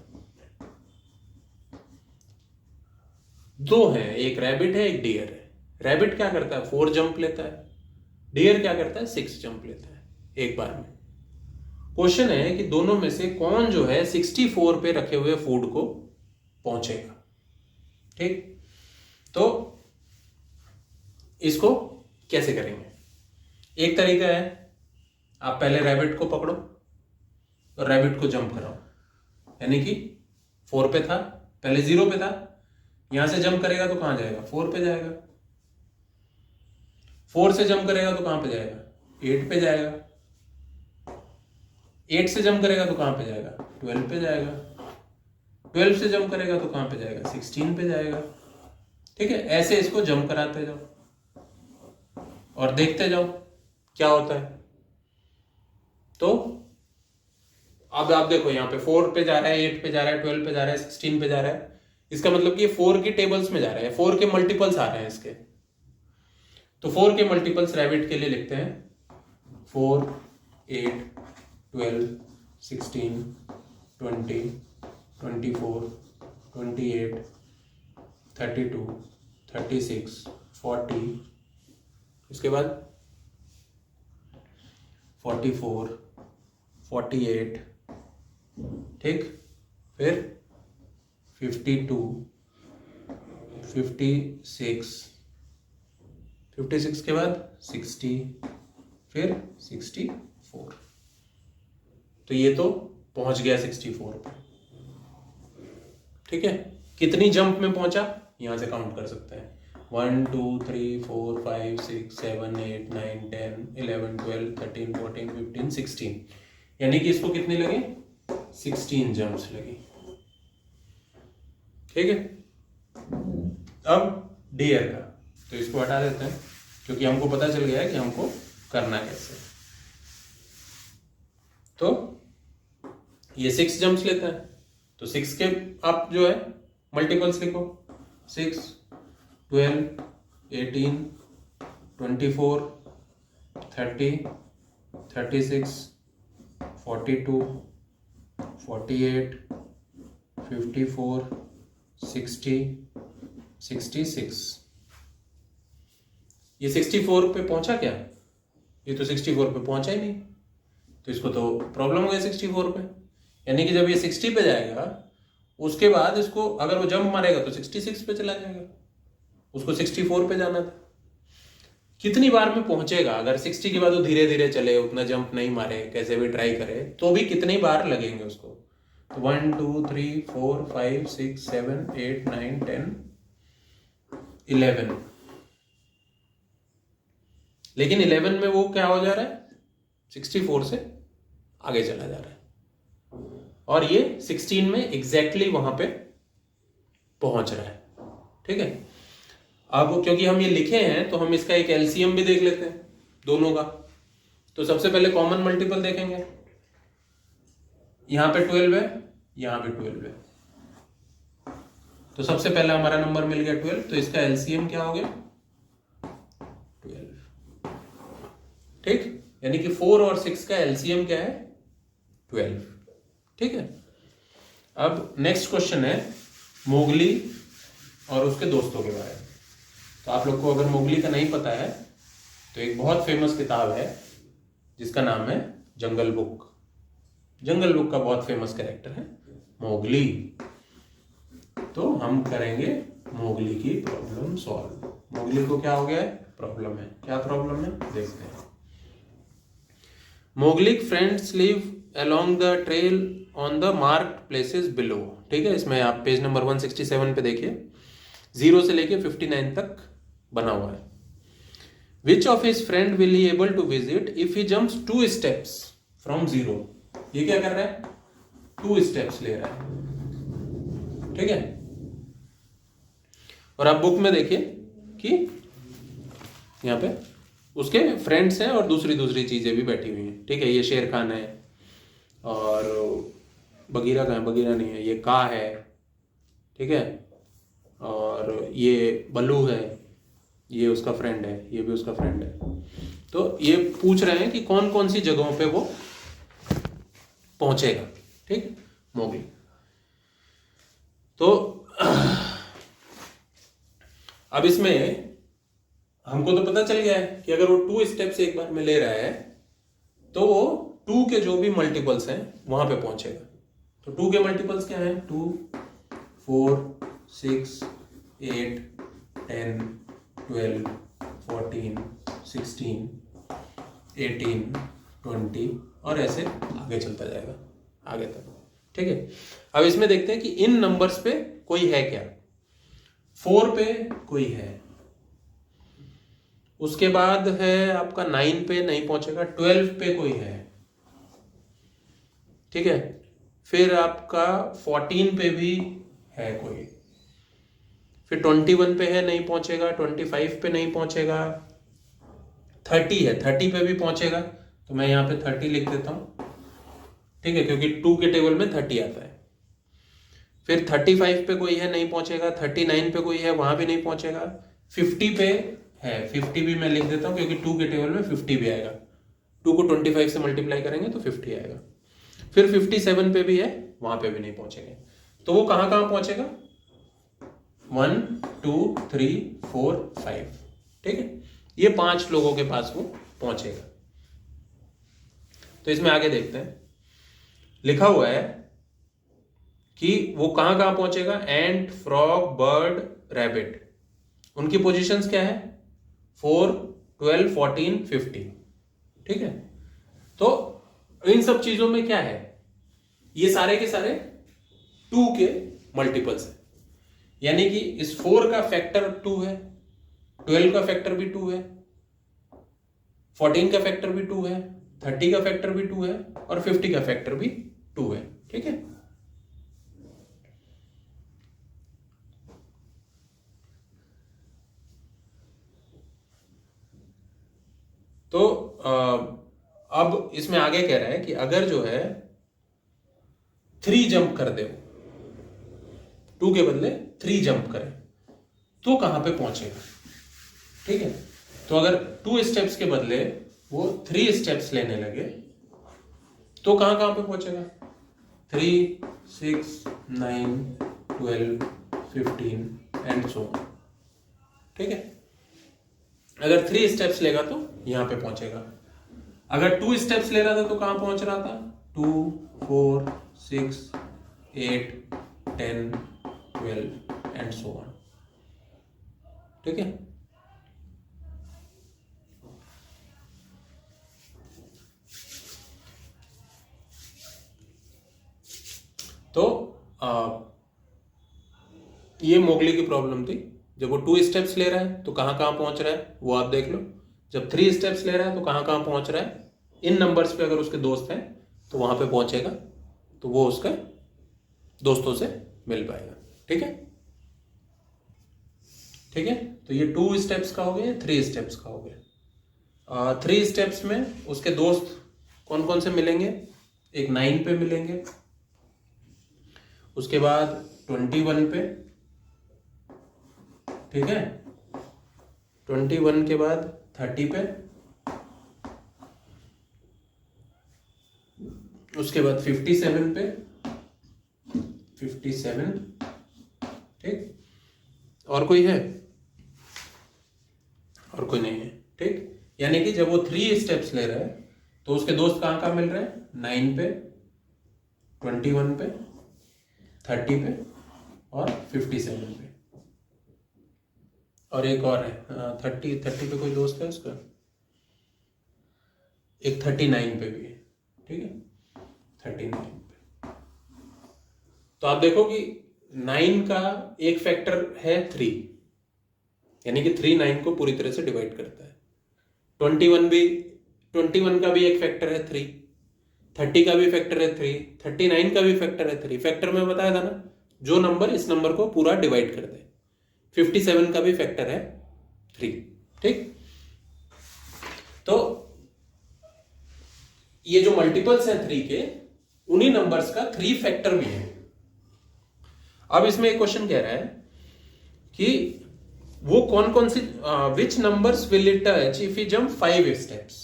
2 हैं, एक रैबिट है एक डियर है। रैबिट क्या करता है 4 जंप लेता है, डियर क्या करता है 6 जंप लेता है एक बार में। क्वेश्चन है कि दोनों में से कौन जो है 64 पे रखे हुए फूड को पहुंचेगा, ठीक, तो इसको कैसे करेंगे, एक तरीका है, आप पहले रैबिट को पकड़ो और रैबिट को जंप कराओ, यानी कि 4 पे था, पहले 0 पे था, यहां से जंप करेगा तो कहां जाएगा 4 पे जाएगा, 4 से जंप करेगा तो कहां पे जाएगा 8 पे जाएगा, 8 से जंप करेगा तो कहां पे जाएगा 12 पे जाएगा, 12 से जंप करेगा तो कहां पे जाएगा 16 पे जाएगा, ठीक है, ऐसे इसको जंप कराते जाओ और देखते जाओ क्या होता है। तो अब आप देखो यहाँ पे 4 पे जा रहा है, 8 पे जा रहा है, 12 पे जा रहा है, 16 पे जा रहा है, इसका मतलब कि ये 4 की टेबल्स में जा रहा है, 4 के मल्टीपल्स आ रहे हैं इसके, तो 4 के मल्टीपल्स रैबिट के लिए लिखते हैं 4 8 12 16 20 24 28 32 36 40, इसके बाद 44 48, ठीक, फिर 52 56 56 के बाद 60, फिर 64, तो ये तो पहुंच गया 64 पे, ठीक है, कितनी जंप में पहुंचा यहां से काउंट कर सकते हैं, 1 2 3 4 5 6 7 8 9 10 11 12 13 14 15 16, यानी कि इसको कितनी लगी 16 जंप्स लगी, ठीक है। अब डियर का, तो इसको हटा देते हैं क्योंकि हमको पता चल गया है कि हमको करना कैसे, तो ये 6 जंप्स लेता है, तो 6 के आप जो है मल्टीपल्स लिखो, 6 12 18 24 30 36 42 48 54 60 66, ये 64 पे पहुंचा क्या, ये तो 64 पे पहुंचा ही नहीं, तो इसको तो प्रॉब्लम हो गई 64 पे, यानी कि जब ये 60 पे जाएगा उसके बाद इसको अगर वो जंप मारेगा तो 66 पे चला जाएगा, उसको 64 पे जाना था, कितनी बार में पहुंचेगा, अगर 60 के बाद वो धीरे धीरे चले, उतना जंप नहीं मारे, कैसे भी ट्राई करे, तो भी कितनी बार लगेंगे उसको, तो 1 2 3 4 5 6 7 8 9 10 11, लेकिन 11 में वो क्या हो जा रहा है 64 से आगे चला जा रहा है, और ये 16 में एग्जैक्टली वहां पे पहुंच रहा है, ठीक है। अब क्योंकि हम ये लिखे हैं तो हम इसका एक एलसीएम भी देख लेते हैं दोनों का, तो सबसे पहले कॉमन मल्टीपल देखेंगे, यहां पे 12 है, यहां पे 12 है, तो सबसे पहला हमारा नंबर मिल गया 12, तो इसका एलसीएम क्या हो गया 12, ठीक, यानी कि 4 और 6 का एलसीएम क्या है 12। ठीक है, अब नेक्स्ट क्वेश्चन है मोगली और उसके दोस्तों के बारे में। तो आप लोग को अगर मोगली का नहीं पता है तो एक बहुत फेमस किताब है जिसका नाम है जंगल बुक। जंगल बुक का बहुत फेमस कैरेक्टर है मोगली। तो हम करेंगे मोगली की प्रॉब्लम सॉल्व। मोगली को क्या हो गया है, प्रॉब्लम है। क्या प्रॉब्लम है देखते हैं। Mowgli friends live along the trail on the marked places below। ठीक है, इसमें आप पेज नंबर 167 पे देखिए, 0 से लेके 59 तक बना हुआ है। Which of his friend will he able to visit if he jumps 2 steps from 0? ये क्या कर रहा है, 2 steps ले रहा है। ठीक है, और आप बुक में देखिए कि यहाँ पे उसके फ्रेंड्स हैं और दूसरी चीजें भी बैठी हुई हैं। ठीक है, ये शेर खान है और बगीरा कहाँ है, बगीरा नहीं है, ये का है। ठीक है, और ये बल्लू है, ये उसका फ्रेंड है, ये भी उसका फ्रेंड है। तो ये पूछ रहे हैं कि कौन कौन सी जगहों पे वो पहुंचेगा। ठीक, मोगली। तो अब इसमें हमको तो पता चल गया है कि अगर वो 2 स्टेप्स एक बार में ले रहा है तो वो 2 के जो भी मल्टीपल्स हैं वहां पे पहुंचेगा। तो 2 के मल्टीपल्स क्या हैं, 2, 4, 6, 8, 10, 12, 14, 16, 18, 20 और ऐसे आगे चलता जाएगा आगे तक। ठीक है, अब इसमें देखते हैं कि इन नंबर्स पे कोई है क्या। 4 पे कोई है, उसके बाद है आपका 9 पे नहीं पहुंचेगा, 12 पे कोई है। ठीक है, फिर आपका 14 पे भी है कोई, फिर 21 पे है नहीं पहुंचेगा, 25 पे नहीं पहुंचेगा, 30 है, 30 पे भी पहुंचेगा। तो मैं यहाँ पे 30 लिख देता हूं। ठीक है, क्योंकि 2 के टेबल में 30 आता है। फिर 35 पे कोई है नहीं पहुंचेगा, 39 पे कोई है वहां भी नहीं पहुंचेगा, 50 पे है, 50 भी मैं लिख देता हूं क्योंकि 2 के टेबल में 50 भी आएगा। 2 को 25 से मल्टीप्लाई करेंगे तो 50 आएगा। फिर 57 पे भी है, वहां पे भी नहीं पहुंचेंगे। तो वो कहां कहां पहुंचेगा, 1, 2, 3, 4, 5। ठीक है, ये 5 लोगों के पास वो पहुंचेगा। तो इसमें आगे देखते हैं, लिखा हुआ है कि वो कहां कहां पहुंचेगा, एंट, फ्रॉग, बर्ड, रैबिट। उनकी पोजीशंस क्या है, 4, 12, 14, 15। ठीक है, तो इन सब चीजों में क्या है, ये सारे के सारे 2 के मल्टीपल्स है। यानी कि इस 4 का फैक्टर 2 है, 12 का फैक्टर भी 2 है, 14 का फैक्टर भी 2 है, 30 का फैक्टर भी 2 है और 50 का फैक्टर भी 2 है। ठीक है, तो अब इसमें आगे कह रहा है कि अगर जो है 3 जंप कर दे, 2 के बदले 3 जंप करे तो कहां पे पहुंचेगा। ठीक है, तो अगर 2 स्टेप्स के बदले वो 3 स्टेप्स लेने लगे तो कहां कहां पे पहुंचेगा, 3, 6, 9, 12, 15 एंड सो ऑन। ठीक है, अगर 3 स्टेप्स लेगा तो यहां पे पहुंचेगा। अगर 2 स्टेप्स ले रहा था तो कहां पहुंच रहा था, 2, 4, 6, 8, 10, 12 एंड सो ऑन। ठीक है, तो ये मोगली की प्रॉब्लम थी। जब वो 2 स्टेप्स ले रहा है तो कहां कहां पहुंच रहा है वो आप देख लो। जब 3 स्टेप्स ले रहा है तो कहां कहां पहुंच रहा है, इन नंबर्स पे अगर उसके दोस्त हैं तो वहां पे पहुंचेगा, तो वो उसके दोस्तों से मिल पाएगा। ठीक है, ठीक है, तो ये 2 स्टेप्स का हो गया, 3 स्टेप्स का हो गया। 3 स्टेप्स में उसके दोस्त कौन कौन से मिलेंगे, एक 9 पे मिलेंगे, उसके बाद 21 पे, ठीक है, 21 के बाद 30 पे, उसके बाद 57 पे 57, ठीक, और कोई है? और कोई नहीं है, ठीक। यानी कि जब वो 3 स्टेप्स ले रहा है तो उसके दोस्त कहाँ कहाँ मिल रहे हैं? 9 पे, 21 पे, 30 पे और 57 पे। और एक और है 30 पे कोई दोस्त है उसका, एक 39 पे भी है, ठीक है, 39 पे। तो आप देखो कि 9 का एक फैक्टर है 3, यानी कि 3 9 को पूरी तरह से डिवाइड करता है। 21 का भी एक फैक्टर है 3, 30 का भी फैक्टर है 3, 39 का भी फैक्टर है 3। फैक्टर में बताया था ना, जो नंबर इस नंबर को पूरा डिवाइड कर दे। 57 का भी फैक्टर है 3, ठीक। तो ये जो मल्टीपल्स हैं 3 के, उन्हीं नंबर्स का 3 फैक्टर भी है। अब इसमें एक क्वेश्चन कह रहा है कि वो कौन कौन सी which numbers will it touch if you jump 5 steps.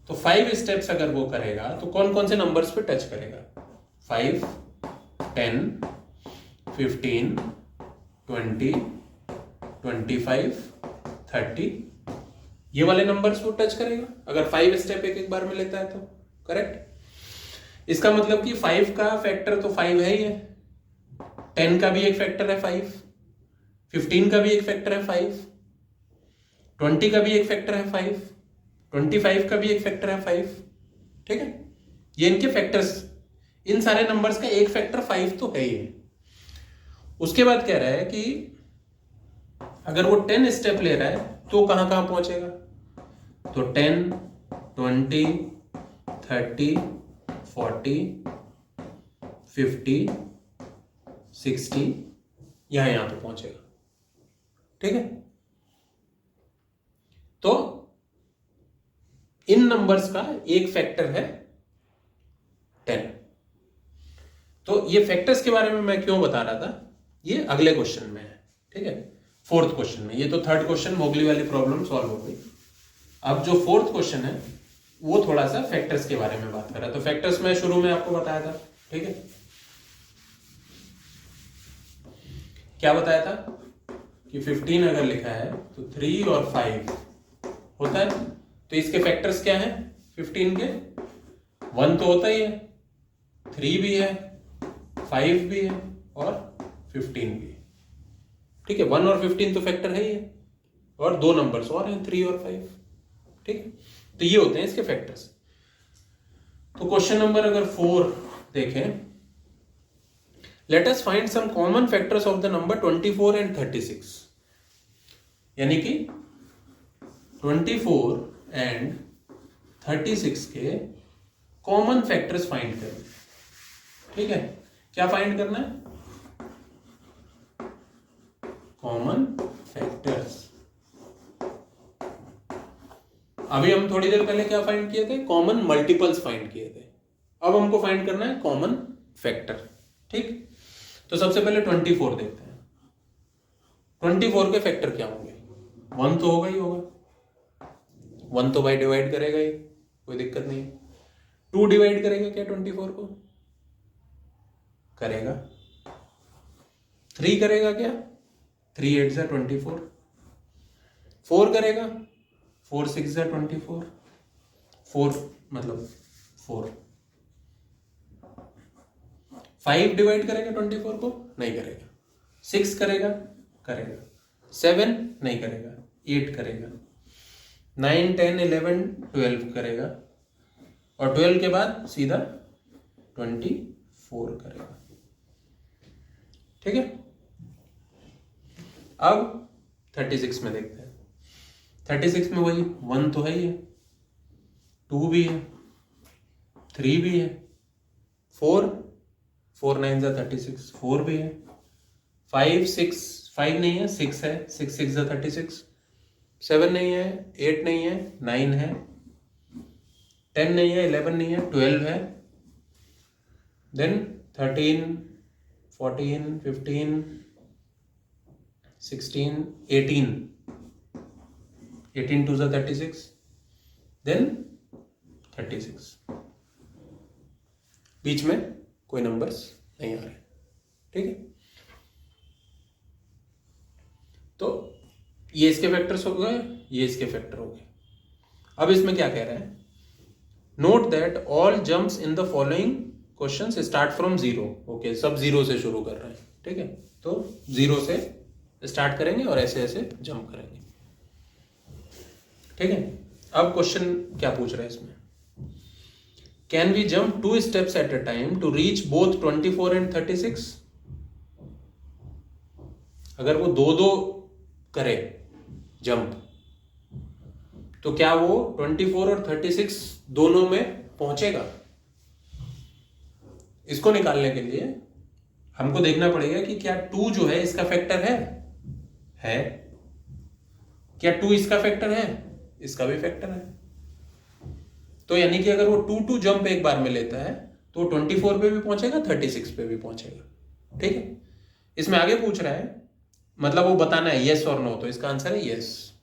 तो 5 स्टेप्स अगर वो करेगा तो कौन कौन से नंबर्स पे टच करेगा? 5, 10, 15, 20, 25, 30, ये वाले नंबर्स वो टच करेगा अगर 5 स्टेप एक एक बार में लेता है तो, करेक्ट। इसका मतलब कि 5 का फैक्टर तो 5 है ही है, 10 का भी एक फैक्टर है 5, 15 का भी एक फैक्टर है 5, 20 का भी एक फैक्टर है 5, 25 का भी एक फैक्टर है 5, ठीक है। ये इनके फैक्टर्स, इन सारे नंबर्स का एक फैक्टर 5 तो है ही है। उसके बाद कह रहा है कि अगर वो 10 स्टेप ले रहा है तो कहां कहां पहुंचेगा? तो 10, 20, 30, 40, 50, 60, यहां पे पहुंचेगा, ठीक है। तो इन नंबर्स का एक फैक्टर है 10। तो ये फैक्टर्स के बारे में मैं क्यों बता रहा था, ये अगले क्वेश्चन में है, ठीक है, 4th क्वेश्चन में। ये तो 3rd क्वेश्चन मोगली वाली प्रॉब्लम सॉल्व हो गई। अब जो 4th क्वेश्चन है वो थोड़ा सा फैक्टर्स के बारे में बात कर रहा है। तो फैक्टर्स मैं शुरू में आपको बताया था, ठीक है, क्या बताया था कि 15 अगर लिखा है तो 3 और 5 होता है। तो इसके फैक्टर्स क्या हैं 15 के? 1 तो होता ही है, 3 भी है, 5 भी है और 15 भी है, ठीक है। 1 और 15 तो फैक्टर है ही है, और 2 नंबर्स और हैं 3 और 5, ठीक है। तो ये होते हैं इसके फैक्टर्स। तो क्वेश्चन नंबर अगर 4 देखें, let us find some common factors of the number 24 and 36। यानी कि 24 एंड 36 के कॉमन फैक्टर्स फाइंड करें, ठीक है। क्या फाइंड करना है? Common factors. अभी हम थोड़ी देर पहले क्या फाइंड किए थे? कॉमन मल्टीपल्स फाइंड किए थे। अब हमको फाइंड करना है कॉमन फैक्टर, ठीक। तो सबसे पहले 24 देखते हैं। 24 के फैक्टर क्या होंगे? 1 तो होगा ही होगा, 1 तो बाई डिवाइड करेगा ही, कोई दिक्कत नहीं। 2 डिवाइड करेगा क्या 24 को? करेगा। 3 करेगा क्या? 3 8 जा 24। 4 करेगा, 4 6 जा 24, 4 मतलब 4। 5 डिवाइड करेगा 24 को? नहीं करेगा। 6 करेगा? करेगा। 7 नहीं करेगा, 8 करेगा। 9 10 11 12 करेगा, और 12 के बाद सीधा 24 करेगा, ठीक है। अब 36 में देखते हैं। 36 में वही 1 तो है ही है, 2 भी है, 3 भी है, 4 4 9 जा 36, 4 भी है, 5 6 5 नहीं है, 6 है, 6 6 जा 36, 7 नहीं है, 8 नहीं है, 9 है, 10 नहीं है, 11 नहीं है, 12 है, देन 13 14 15 16 18 18 2 जा 36, देन 36। बीच में कोई नंबर्स नहीं आ रहे, ठीक है। तो ये इसके फैक्टर्स हो गए, ये इसके फैक्टर हो गए। अब इसमें क्या कह रहे हैं, note that all jumps in the following questions start from zero. Okay, सब जीरो से शुरू कर रहे हैं, ठीक है। तो जीरो से स्टार्ट करेंगे और ऐसे ऐसे जंप करेंगे, ठीक है। अब क्वेश्चन क्या पूछ रहा है इसमें, can we jump 2 steps at a time to reach both 24 and 36। अगर वो दो दो करे जंप तो क्या वो 24 और 36 दोनों में पहुंचेगा। इसको निकालने के लिए हमको देखना पड़ेगा कि क्या 2 जो है इसका फैक्टर है क्या 2 इसका फैक्टर है, इसका भी फैक्टर है। तो यानी कि अगर वो 2 जंप एक बार में लेता है तो 24 पे भी पहुंचेगा, 36 पे भी पहुंचेगा, ठीक है। इसमें आगे पूछ रहा है, मतलब वो बताना है यस और नो, तो इसका आंसर है यस।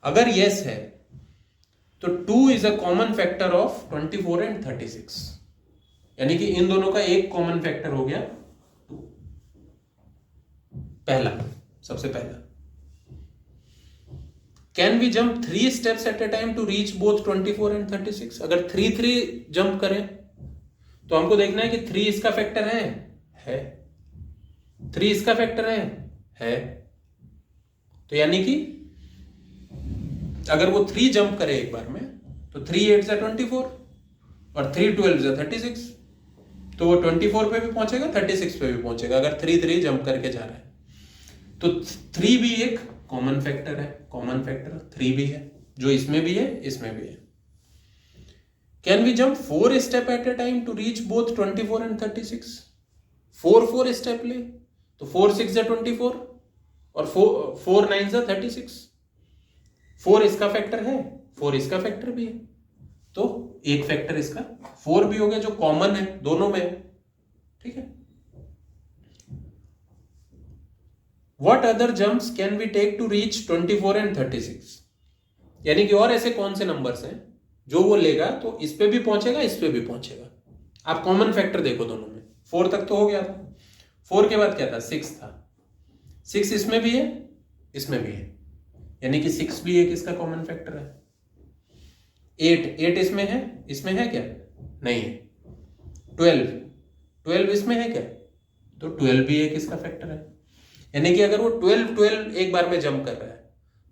अगर यस है तो 2 is a common factor of 24 and 36, यानी कि इन दोनों का एक कॉमन फैक्टर हो गया 2। पहला, सबसे पहला, can we jump 3 steps at a time to reach both 24 and 36। अगर 3 जंप करें तो हमको देखना है कि 3 इसका फैक्टर है 3 इसका फैक्टर है। तो यानी कि अगर वो 3 जंप करे एक बार में तो 3 8 से 24 और 3 12 से 36, तो वो 24 पे भी पहुंचेगा, 36 पे भी पहुंचेगा अगर 3 जंप करके जा रहा है। तो 3 भी एक कॉमन फैक्टर है, कॉमन फैक्टर 3 भी है, जो इसमें भी है इसमें भी है। Can we jump 4 step at a time to reach both 24 and 36। 4 step ले तो 4 6 जा 24 और 4 9 जा 36। 4 इसका फैक्टर है, 4 इसका फैक्टर भी है, तो एक फैक्टर इसका 4 भी हो गया जो कॉमन है दोनों में, ठीक है। What other jumps can we take to reach 24 and 36? यानी कि और ऐसे कौन से नंबर्स हैं जो वो लेगा तो इस पे भी पहुंचेगा, इस पे भी पहुंचेगा। आप कॉमन फैक्टर देखो दोनों में, 4 तक तो हो गया था, 4 के बाद क्या था, 6 था, 6 इसमें भी है इसमें भी है, यानी कि 6 भी एक इसका कॉमन फैक्टर है। 8 इसमें है क्या, नहीं है। 12 इसमें है क्या, तो 12 भी एक इसका फैक्टर है। यानी कि अगर वो 12 एक बार में जंप कर रहा है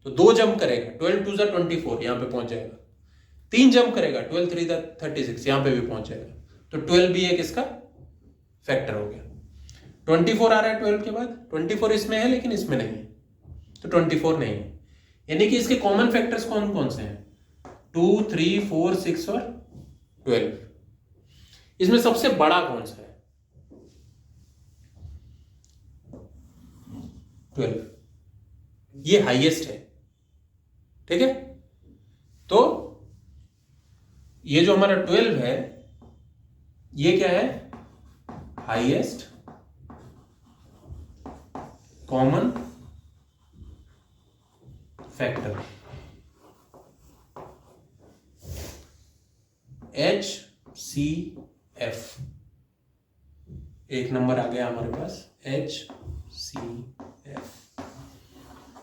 तो 2 जंप करेगा, 12 2 24 यहां पे पहुंच जाएगा। 3 जंप करेगा, 12 3 36 यहां पे भी पहुंच जाएगा, तो 12 भी एक इसका फैक्टर हो गया। 24 आ रहा है 12 के बाद, 24 इसमें है लेकिन इसमें नहीं है, तो 24 नहीं है। यानी कि इसके कॉमन फैक्टर्स कौन कौन से हैं, 2 3 4 6 और 12। इसमें सबसे बड़ा कौन सा है, 12, ये हाईएस्ट है, ठीक है। तो ये जो हमारा 12 है ये क्या है, हाईएस्ट कॉमन फैक्टर, HCF। एक नंबर आ गया हमारे पास HCF।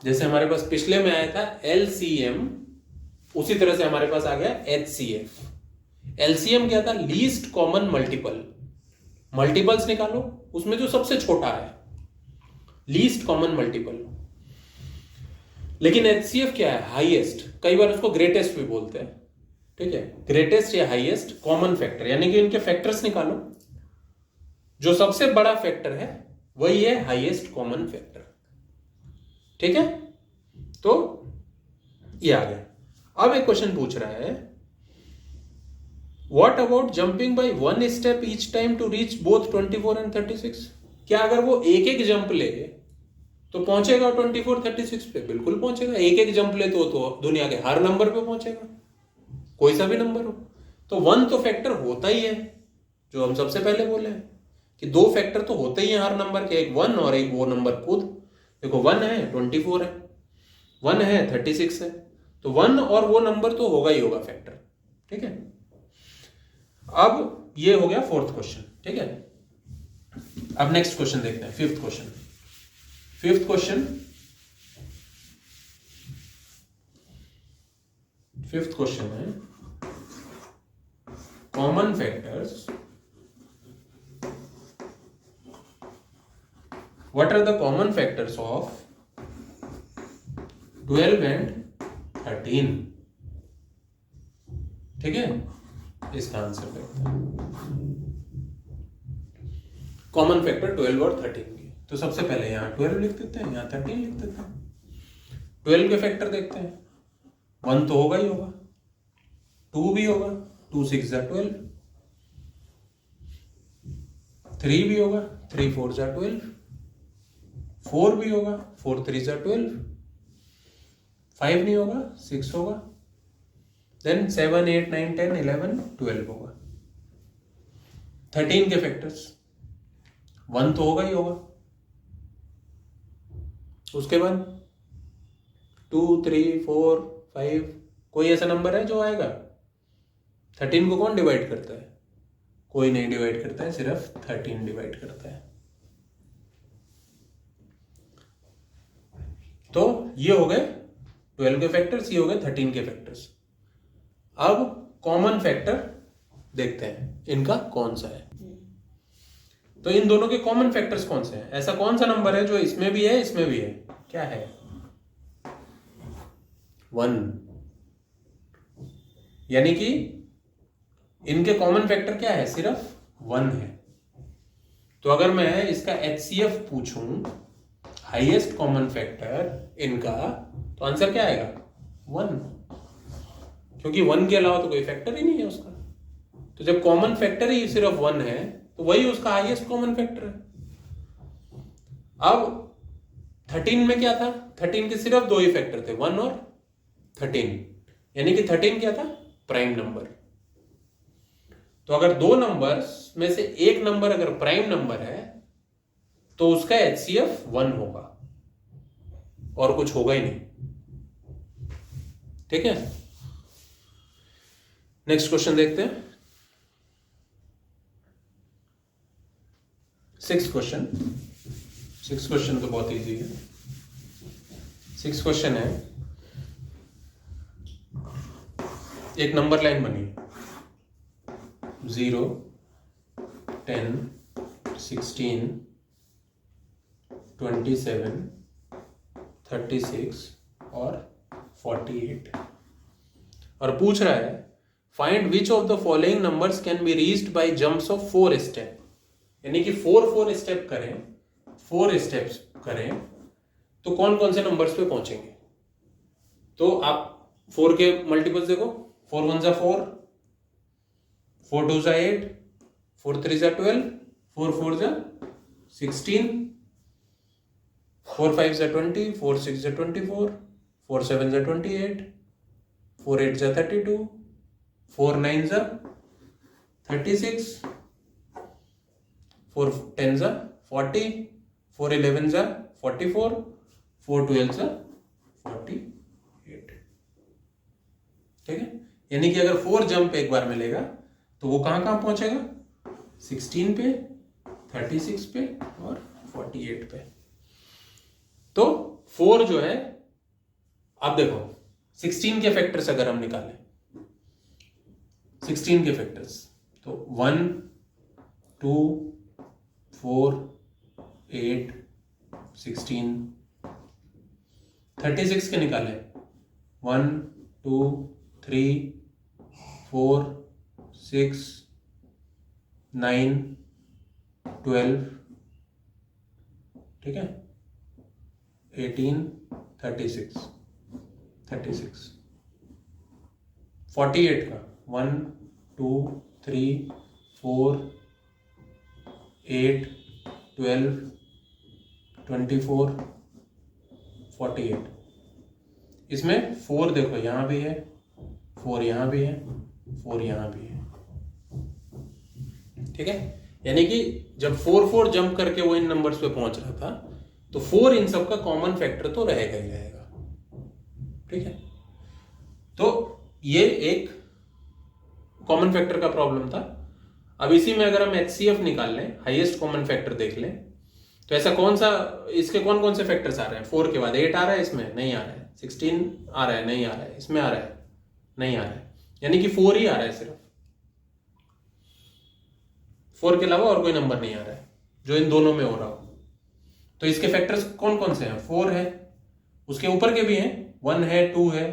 जैसे हमारे पास पिछले में आया था LCM, उसी तरह से हमारे पास आ गया HCF। LCM क्या था, लीस्ट कॉमन मल्टीपल। मल्टीपल्स निकालो, उसमें जो सबसे छोटा है लीस्ट कॉमन मल्टीपल। लेकिन HCF क्या है, हाईएस्ट, कई बार उसको ग्रेटेस्ट भी बोलते हैं, ठीक है। ग्रेटेस्ट या हाईएस्ट कॉमन फैक्टर, यानी कि इनके फैक्टर्स निकालो, जो सबसे बड़ा फैक्टर है वही है हाईएस्ट कॉमन फैक्टर, ठीक है। तो ये आ गया। अब एक क्वेश्चन पूछ रहा है, what about jumping by 1 step each time to reach both 24 and 36। क्या अगर वो एक एक जंप ले तो पहुंचेगा 24 36 पे, बिल्कुल पहुंचेगा। एक एक जंप ले तो दुनिया के हर नंबर पे पहुंचेगा, कोई सा भी नंबर हो। तो 1 तो फैक्टर होता ही है, जो हम सबसे पहले बोले हैं कि 2 फैक्टर तो होते ही हैं हर नंबर के, एक 1 और एक वो नंबर खुद। देखो 1 है 24 है, 1 है 36 है, तो 1 और वो नंबर तो होगा ही होगा फैक्टर, ठीक है। अब ये हो गया फोर्थ क्वेश्चन, ठीक है। अब नेक्स्ट क्वेश्चन देखते हैं, फिफ्थ क्वेश्चन। फिफ्थ क्वेश्चन है common factors. What are the common factors of 12 and 13? ठीक है, इसका आंसर देखते हैं। कॉमन फैक्टर 12 और 13 की, तो सबसे पहले यहां 12 लिख देते हैं, यहां 13 लिख देते हैं। 12 के फैक्टर देखते हैं, 1 तो होगा ही होगा, 2 भी होगा, 2 6 जा 12, 3 भी होगा, 3 4 जा 12, 4 भी होगा, 4 3 जा 12, 5 नहीं होगा, 6 होगा, देन 7 8 9 10 11 12 होगा। 13 के फैक्टर्स, 1 तो होगा ही होगा, उसके बाद 2 3 4 5, कोई ऐसा नंबर है जो आएगा? 13 को कौन डिवाइड करता है? कोई नहीं डिवाइड करता है, सिर्फ 13 डिवाइड करता है। तो ये हो गए 12 के फैक्टर्स, ये हो गए 13 के फैक्टर्स। अब कॉमन फैक्टर देखते हैं इनका कौन सा है। तो इन दोनों के कॉमन फैक्टर्स कौन से हैं? ऐसा कौन सा नंबर है जो इसमें भी है इसमें भी है? क्या है? 1। यानी कि इनके कॉमन फैक्टर क्या है? सिर्फ 1 है। तो अगर मैं इसका HCF पूछूं, हाईएस्ट कॉमन फैक्टर इनका, तो आंसर क्या आएगा? 1, क्योंकि 1 के अलावा तो कोई फैक्टर ही नहीं है उसका। तो जब कॉमन फैक्टर ही सिर्फ 1 है तो वही उसका हाईएस्ट कॉमन फैक्टर है। अब 13 में क्या था? 13 के सिर्फ 2 ही फैक्टर थे, 1 और 13, यानी कि 13 क्या था? Prime number. तो अगर 2 नंबर्स में से एक नंबर अगर प्राइम नंबर है तो उसका HCF 1 होगा और कुछ होगा ही नहीं। ठीक है, नेक्स्ट क्वेश्चन देखते हैं। 6th क्वेश्चन तो बहुत इजी है। 6th क्वेश्चन है, एक नंबर लाइन बनी, 0 10 16 27 36 और 48, और पूछ रहा है find which of the following numbers can be reached by jumps of 4 step. यानी कि 4 स्टेप करें, 4 स्टेप्स करें तो कौन कौन से नंबर्स पे पहुंचेंगे। तो आप 4 के मल्टीपल्स देखो, 4 1 जा 4, 4 2 जा 8, 4 3 जा 12, 4 4 जा 16, 4 5 जा 20, 4 6 जा 24, 4 7 जा 28, 4 8 जा 32, 4 9 जा 36, 4 10 जा 40, 4 11 जा 44, 4 12 जा 48। ठीक है, यानी कि अगर 4 जंप एक बार मिलेगा तो वो कहां कहां पहुंचेगा? 16 पे, 36 पे और 48 पे। तो 4 जो है, अब देखो 16 के फैक्टर्स अगर हम निकालें, 16 के फैक्टर्स, तो 1 2 4 8 16, 36 के निकालें, 1 2 3 4 6 9 12, ठीक है, 18 36 36, 48 का 1 2 3 4 8 12 24 48, इसमें 4 देखो यहां भी है, 4 यहां भी है, 4 यहां भी है। ठीक है, यानी कि जब 4 4 जंप करके वो इन नंबर्स पे पहुंच रहा था तो 4 इन सब का कॉमन फैक्टर तो रहेगा ही रहेगा। ठीक है, तो ये एक कॉमन फैक्टर का प्रॉब्लम था। अब इसी में अगर हम HCF निकाल लें, हाईएस्ट कॉमन फैक्टर देख लें, तो ऐसा कौन सा, इसके कौन कौन से फैक्टर्स आ रहे हैं? 4 के बाद 8 आ रहा है, इसमें नहीं आ रहा है, 16 आ रहा है, नहीं आ रहा है, इसमें आ रहा है, नहीं आ रहा है, यानी कि 4 ही आ रहा है सिर्फ, 4 के अलावा और कोई नंबर नहीं आ रहा है जो इन दोनों में हो रहा हो। तो इसके फैक्टर्स कौन कौन से हैं? 4 है, उसके ऊपर के भी हैं, 1 है, 2 है,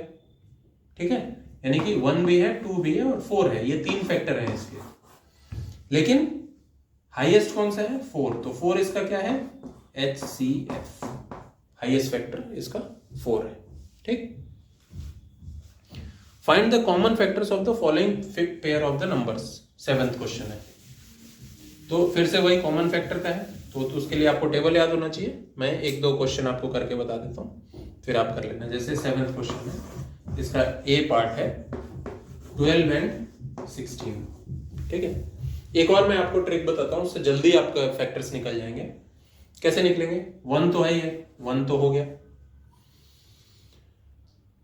ठीक है, यानी कि 1 भी है, 2 भी है और 4 है, ये 3 फैक्टर हैं इसके। लेकिन हाईएस्ट कौन सा है? 4, तो 4 इसका क्या है? HCF, हाईएस्ट फैक्टर इसका 4 है, ठीक। Find the common factors of the following pair of the numbers, 7th question है। तो फिर से वही कॉमन फैक्टर का है, तो उसके लिए आपको टेबल याद होना चाहिए। मैं 1-2 क्वेश्चन आपको करके बता देता हूँ, फिर आप कर लेना। जैसे 7th क्वेश्चन है, इसका ए पार्ट है 12 एंड 16, ठीक है। एक और मैं आपको ट्रिक बताता हूँ, उससे जल्दी आपका फैक्टर्स निकल जाएंगे। कैसे निकलेंगे? 1 तो है ही है, 1 तो हो गया।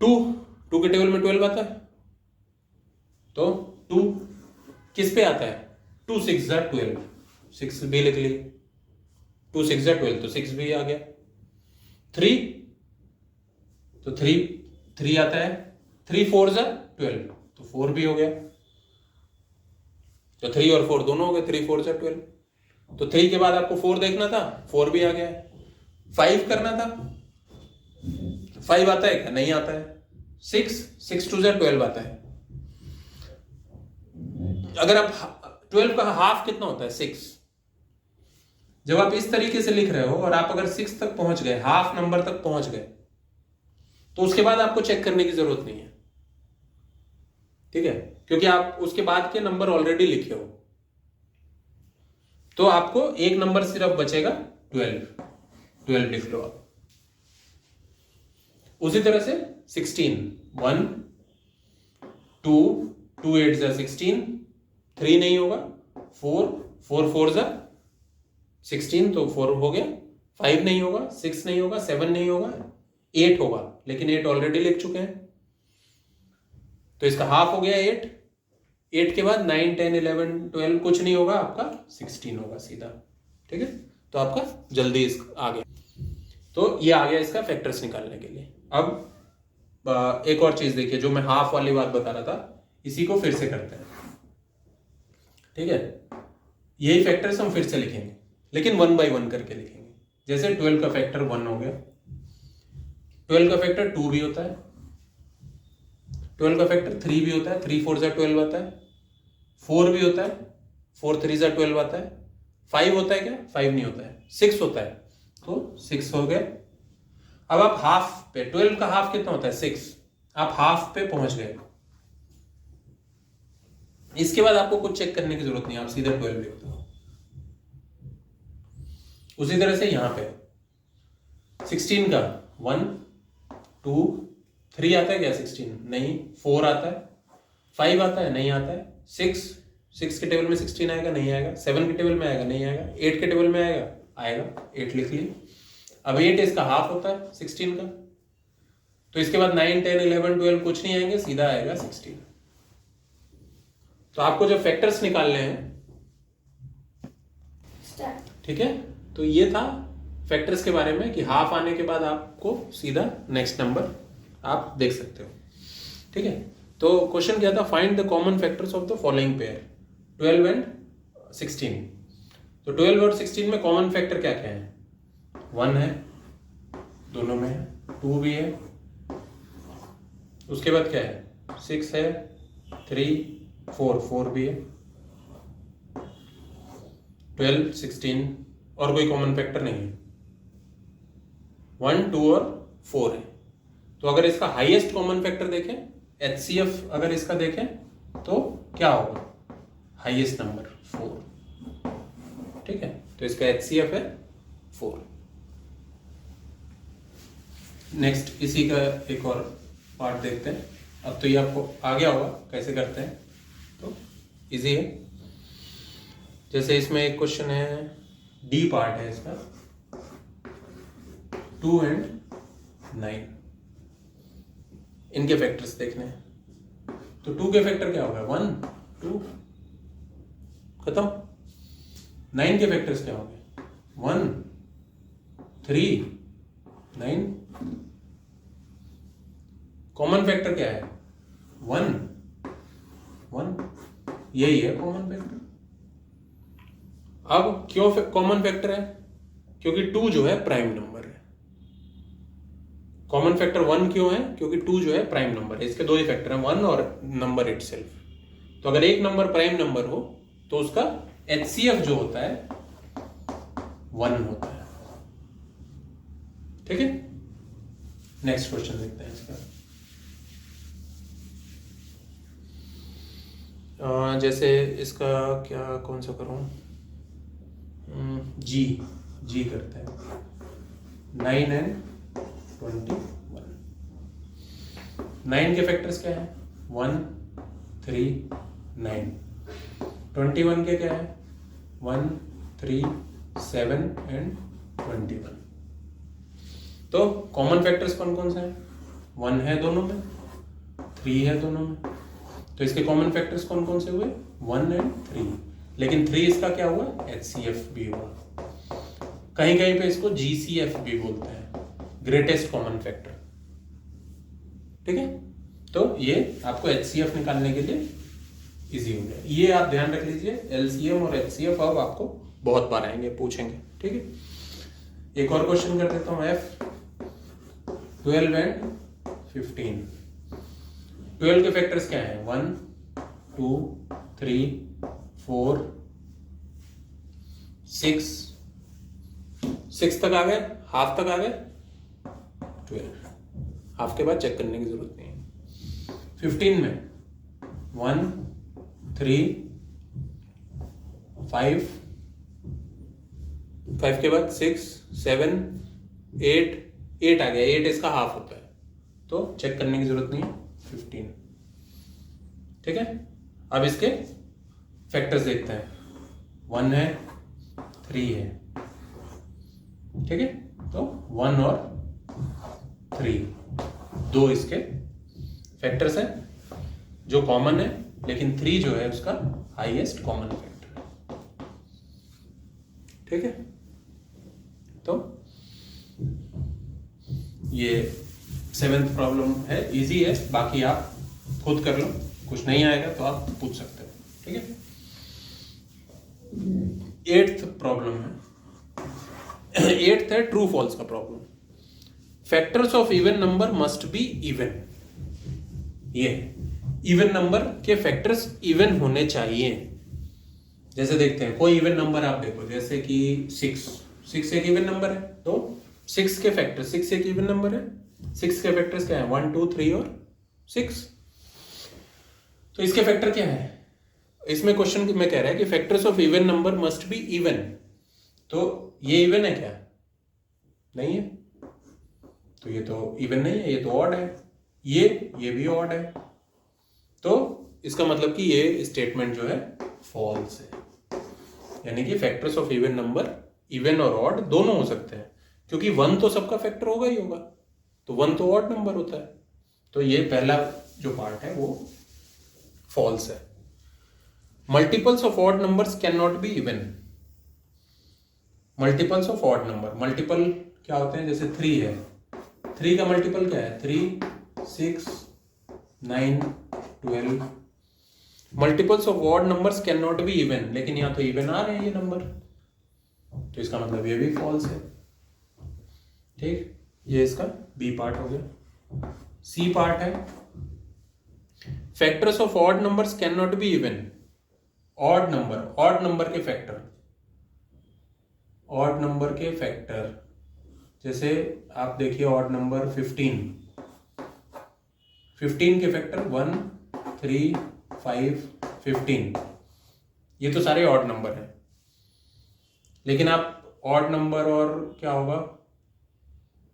2 के टेबल में 12 आता है, तो 2 किस पे आता है? 2 6 जा 12, 6 भी लिख लिए, 2 6 जा 12, तो 6 भी आ गया। 3, तो 3 आता है, 3 4 जा 12, तो 4 भी हो गया। तो 3 और 4 दोनों हो गए, 3 4 जा 12। तो 3 के बाद आपको 4 देखना था, 4 भी आ गया। 5 करना था, 5 आता है क्या? नहीं आता है। 6 2 जा 12 आता है। अगर आप 12 का हाफ कितना होता है? 6। जब आप इस तरीके से लिख रहे हो और आप अगर 6 तक पहुंच गए, हाफ नंबर तक पहुंच गए, तो उसके बाद आपको चेक करने की जरूरत नहीं है, ठीक है, क्योंकि आप उसके बाद के नंबर ऑलरेडी लिखे हो। तो आपको एक नंबर सिर्फ बचेगा, 12 लिख लो आप। उसी तरह से 16, 1 2 2 8 जा 16, 3 नहीं होगा, 4 4 जा 16, तो 4 हो गया। 5 नहीं होगा, 6 नहीं होगा, 7 नहीं होगा, 8 होगा, लेकिन 8 ऑलरेडी लिख चुके हैं, तो इसका हाफ हो गया 8। 8 के बाद 9 10 11 12 कुछ नहीं होगा, आपका 16 होगा सीधा, ठीक है। तो आपका जल्दी आ गया। तो ये आ गया इसका फैक्टर्स निकालने के लिए। अब एक और चीज देखिए, जो मैं हाफ वाली बात बता रहा था, इसी को फिर से करते हैं, ठीक है। यही फैक्टर्स हम फिर से लिखेंगे, लेकिन 1 by 1 करके लिखेंगे। जैसे 12 का फैक्टर 1 हो गया, 12 का फैक्टर 2 भी होता है, 12 का फैक्टर 3 भी होता है, 3 4 जा 12 आता है, 4 भी होता है, 4 3 जा 12 आता है, 5 होता है क्या? 5 नहीं होता है, 6 होता है, तो 6 हो गए। अब आप हाफ पे, 12 का हाफ कितना होता है? 6, आप हाफ पे पहुंच गए। इसके बाद आपको कुछ चेक करने की जरूरत नहीं, आप सीधे 12 लिख दो। उसी तरह से यहां पे 16 का 1 2 3 आता है क्या? 16 नहीं, 4 आता है, 5 आता है, नहीं आता है, 6 के टेबल में 16 आएगा? नहीं आएगा। 7 के टेबल में आएगा? नहीं आएगा। 8 के टेबल में आएगा? आएगा, 8 लिख लिए। अब 8 इसका हाफ होता है 16 का, तो इसके बाद 9 10 11 12 कुछ नहीं आएंगे, सीधा आएगा 16। तो आपको जब फैक्टर्स निकालने हैं, ठीक है, तो ये था फैक्टर्स के बारे में कि हाफ आने के बाद आपको सीधा नेक्स्ट नंबर आप देख सकते हो, ठीक है। तो क्वेश्चन क्या था? Find the common factors of the following pair, 12 and 16। तो 12 और 16 में कॉमन फैक्टर क्या क्या है? 1 है, दोनों में है, 2 भी है, उसके बाद क्या है? 6 है, 3 4 भी है, 12 16 और कोई कॉमन फैक्टर नहीं है, 1 2 और 4 है। तो अगर इसका हाईएस्ट कॉमन फैक्टर देखें, HCF अगर इसका देखें, तो क्या होगा? हाईएस्ट नंबर 4, ठीक है। तो इसका HCF है 4। नेक्स्ट इसी का एक और पार्ट देखते हैं। अब तो ये आपको आ गया होगा कैसे करते हैं, तो इजी है। जैसे इसमें एक क्वेश्चन है, डी पार्ट है इसका, 2 एंड 9, इनके फैक्टर्स देखने हैं। तो 2 के फैक्टर क्या होगा? 1 2, खत्म। 9 के फैक्टर्स क्या होंगे? 1 3 9। कॉमन फैक्टर क्या है? 1 1, यही है कॉमन फैक्टर। अब क्यों कॉमन फैक्टर है? क्योंकि 2 जो है प्राइम नंबर है। कॉमन फैक्टर 1 क्यों है? क्योंकि 2 जो है प्राइम नंबर है। इसके दो ही फैक्टर हैं, 1 और नंबर इटसेल्फ। तो अगर एक नंबर प्राइम नंबर हो तो उसका HCF जो होता है 1 होता है। ठीक है, नेक्स्ट क्वेश्चन देखते हैं इसका। जैसे इसका क्या, कौन सा करूं? जी करते हैं। 9 and 21। 9 के फैक्टर्स क्या है? 1 3 9। 21 के क्या है? 1 3 7 and 21। तो कॉमन फैक्टर्स कौन कौन से हैं? 1 है दोनों में, 3 है दोनों में। तो इसके कॉमन फैक्टर्स कौन कौन से हुए? 1 and 3। लेकिन 3 इसका क्या हुआ? HCF भी हुआ। कहीं कहीं पे इसको GCF भी बोलते हैं, ग्रेटेस्ट कॉमन फैक्टर। ठीक है, तो ये आपको HCF निकालने के लिए इजी हो गया। ये आप ध्यान रख लीजिए, LCM और HCF अब आपको बहुत बार आएंगे, पूछेंगे। ठीक है, एक और क्वेश्चन कर देता हूं। F 12 and 15। 12 के फैक्टर्स क्या हैं? 1 2 3 4 6 तक आ गए, हाफ तक आ गए, 12। हाफ के बाद चेक करने की जरूरत नहीं है। 15 में 1 3 5 के बाद 6 7 8 आ गया। 8 इसका हाफ होता है, तो चेक करने की जरूरत नहीं है। 15। ठीक है, अब इसके फैक्टर्स देखते हैं। 1 है, 3 है। ठीक है, तो 1 और 3 दो इसके फैक्टर्स हैं जो कॉमन है, लेकिन 3 जो है उसका हाईएस्ट कॉमन फैक्टर है। ठीक है, तो ये 7th प्रॉब्लम है, इजी है। बाकी आप खुद कर लो, कुछ नहीं आएगा तो आप पूछ सकते हो। ठीक है, 8th प्रॉब्लम है। 8th है ट्रू फॉल्स का problem. Factors of even number must be even. ये इवन नंबर के फैक्टर्स इवन होने चाहिए। जैसे देखते हैं, कोई इवन नंबर आप देखो, जैसे कि 6 एक इवन नंबर है, तो 6 के फैक्टर 6 एक इवन नंबर है। 6 के फैक्टर्स क्या है? 1 2 3 और 6। तो इसके फैक्टर क्या है? इसमें क्वेश्चन में कह रहा है कि factors of even number must be even. तो ये इवन है क्या? नहीं है, तो ये तो इवन नहीं है, ये तो ऑड है। ये भी ऑड है, तो इसका मतलब कि ये स्टेटमेंट जो है फॉल्स है। यानी कि factors of even number even और ऑड दोनों हो सकते हैं, क्योंकि 1 तो सबका फैक्टर होगा ही होगा, तो 1 तो ऑड नंबर होता है। तो ये पहला जो पार्ट है वो फॉल्स है। Multiples of odd numbers can not be even. Multiples of odd number, multiple क्या होते हैं? जैसे 3 है, 3 का मल्टीपल क्या है? 3 6 9 12। Multiples of odd numbers can not be even, लेकिन यहां तो इवन आ रहे हैं ये नंबर, तो इसका मतलब ये भी फॉल्स है। ठीक, ये इसका बी पार्ट हो गया। सी पार्ट है, factors of odd numbers can not be even. Odd number के फैक्टर, ऑड नंबर के फैक्टर, जैसे आप देखिए ऑड नंबर 15 के फैक्टर 1 3 5 15, ये तो सारे ऑड नंबर हैं। लेकिन आप ऑड नंबर और क्या होगा,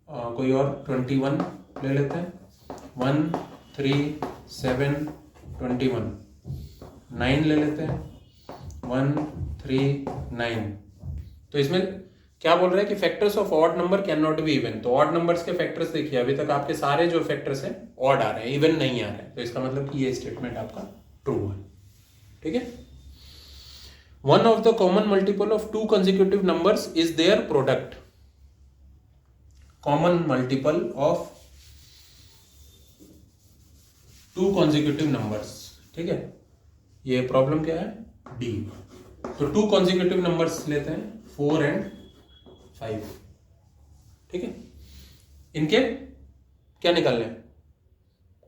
कोई और 21 ले लेते हैं। 1 3 7 21, 9 ले लेते हैं। 1 3 9। तो इसमें क्या बोल रहा है कि factors of odd number can not be even. तो ऑड नंबर्स के फैक्टर्स देखिए, अभी तक आपके सारे जो फैक्टर्स हैं ऑड आ रहे हैं, इवन नहीं आ रहे हैं। तो इसका मतलब कि ये स्टेटमेंट आपका ट्रू है। ठीक है, one of the common multiple of to consecutive numbers is their product. Common multiple of two consecutive numbers. ठीक है, ये प्रॉब्लम क्या है, डी. तो टू कॉन्जिक्यूटिव नंबर्स लेते हैं 4 and 5. ठीक है, इनके क्या निकालना है,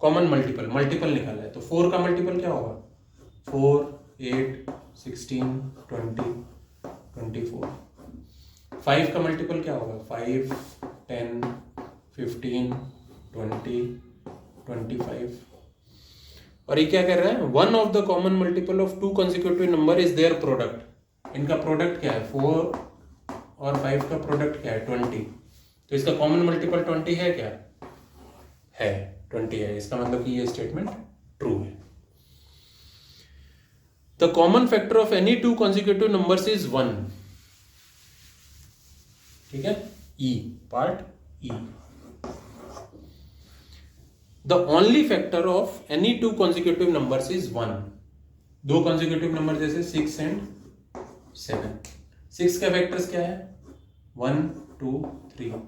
कॉमन मल्टीपल निकालना है. तो 4 का मल्टीपल क्या होगा, 4, 8, 16, 20, 24. 5 का मल्टीपल क्या होगा, 5, 10, 15, 20, 25. और ये क्या कर रहा है, one of the common multiple of to consecutive number is their product. इनका प्रोडक्ट क्या है, 4 और 5 का प्रोडक्ट क्या है, 20. तो इसका कॉमन मल्टीपल 20 है क्या, है 20 है. इसका मतलब कि ये स्टेटमेंट ट्रू है. The common factor of any two consecutive numbers is 1. ठीक है, E part E. The only factor of any two consecutive numbers is 1. दो consecutive नंबर जैसे 6 and 7. 6 का फैक्टर्स क्या है, 1, 2, 3.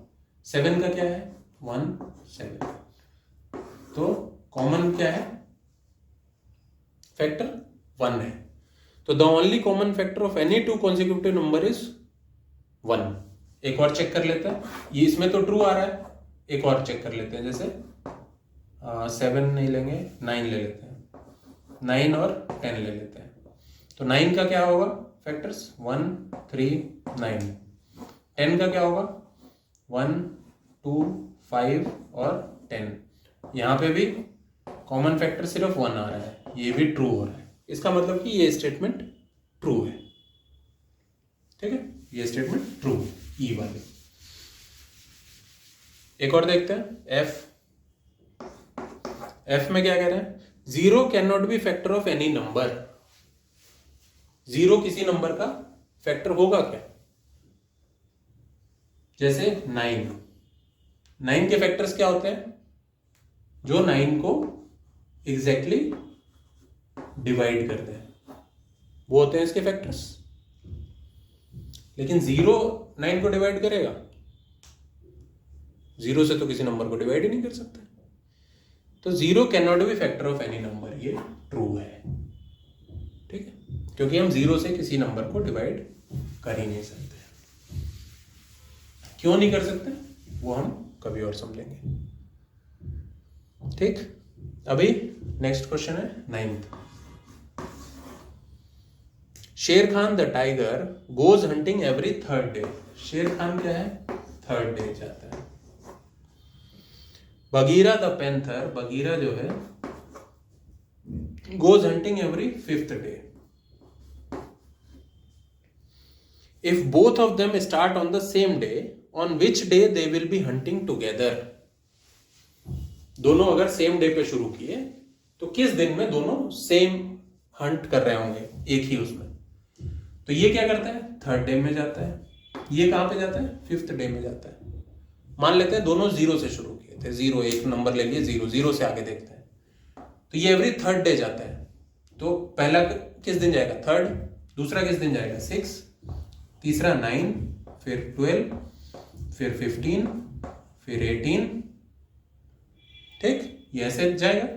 7 का क्या है, 1, 7. तो कॉमन क्या है, फैक्टर 1 है. तो the only common factor of any to consecutive number is 1. एक और चेक कर लेते हैं, ये इसमें तो ट्रू आ रहा है. एक और चेक कर लेते हैं, जैसे 7 नहीं लेंगे, 9 ले लेते हैं. 9 और 10 ले लेते हैं. तो 9 का क्या होगा फैक्टर्स, 1, 3, 9. 10 का क्या होगा, 1, 2, 5 और 10. यहाँ पे भी कॉमन फैक्टर सिर्फ 1 आ रहा है, ये भी ट्रू हो रहा है. इसका मतलब कि ये स्टेटमेंट ट्रू है. ठीक है, ये स्टेटमेंट ट्रू, ई वाली. एक और देखते हैं, एफ में क्या कह रहे हैं, 0 can not be factor of any number. 0 किसी नंबर का फैक्टर होगा क्या, जैसे 9 के फैक्टर्स क्या होते हैं, जो 9 को एग्जैक्टली डिवाइड करते हैं, वो होते हैं इसके फैक्टर्स. लेकिन 0 9 को डिवाइड करेगा, 0 से तो किसी नंबर को डिवाइड ही नहीं कर सकता. तो 0 can not be factor of any number, ये ट्रू है. ठीक है, क्योंकि हम 0 से किसी नंबर को डिवाइड कर ही नहीं सकते. क्यों नहीं कर सकते, वो हम कभी और समझेंगे. ठीक, अभी नेक्स्ट क्वेश्चन है 9th. शेर Khan the tiger goes hunting every 3rd day. शेर खान क्या है, 3rd डे जाता है. बगीरा द पैंथर, बगीरा जो है goes hunting every 5th day. If both of them start on the same day, on which day they will be hunting together. दोनों अगर same day पे शुरू किए तो किस दिन में दोनों सेम हंट कर रहे होंगे, एक ही उसमें. तो ये क्या करता है, 3rd डे में जाता है. ये कहां पे जाता है, 5th डे में जाता है. मान लेते हैं दोनों 0 से शुरू किए थे, 0 एक नंबर ले लिए, 0 से आगे देखते हैं. तो ये एवरी 3rd डे जाता है. तो पहला किस दिन जाएगा, 3rd. दूसरा किस दिन जाएगा, 6. तीसरा 9, फिर 12, फिर 15, फिर 18. ठीक, ये ऐसे जाएगा.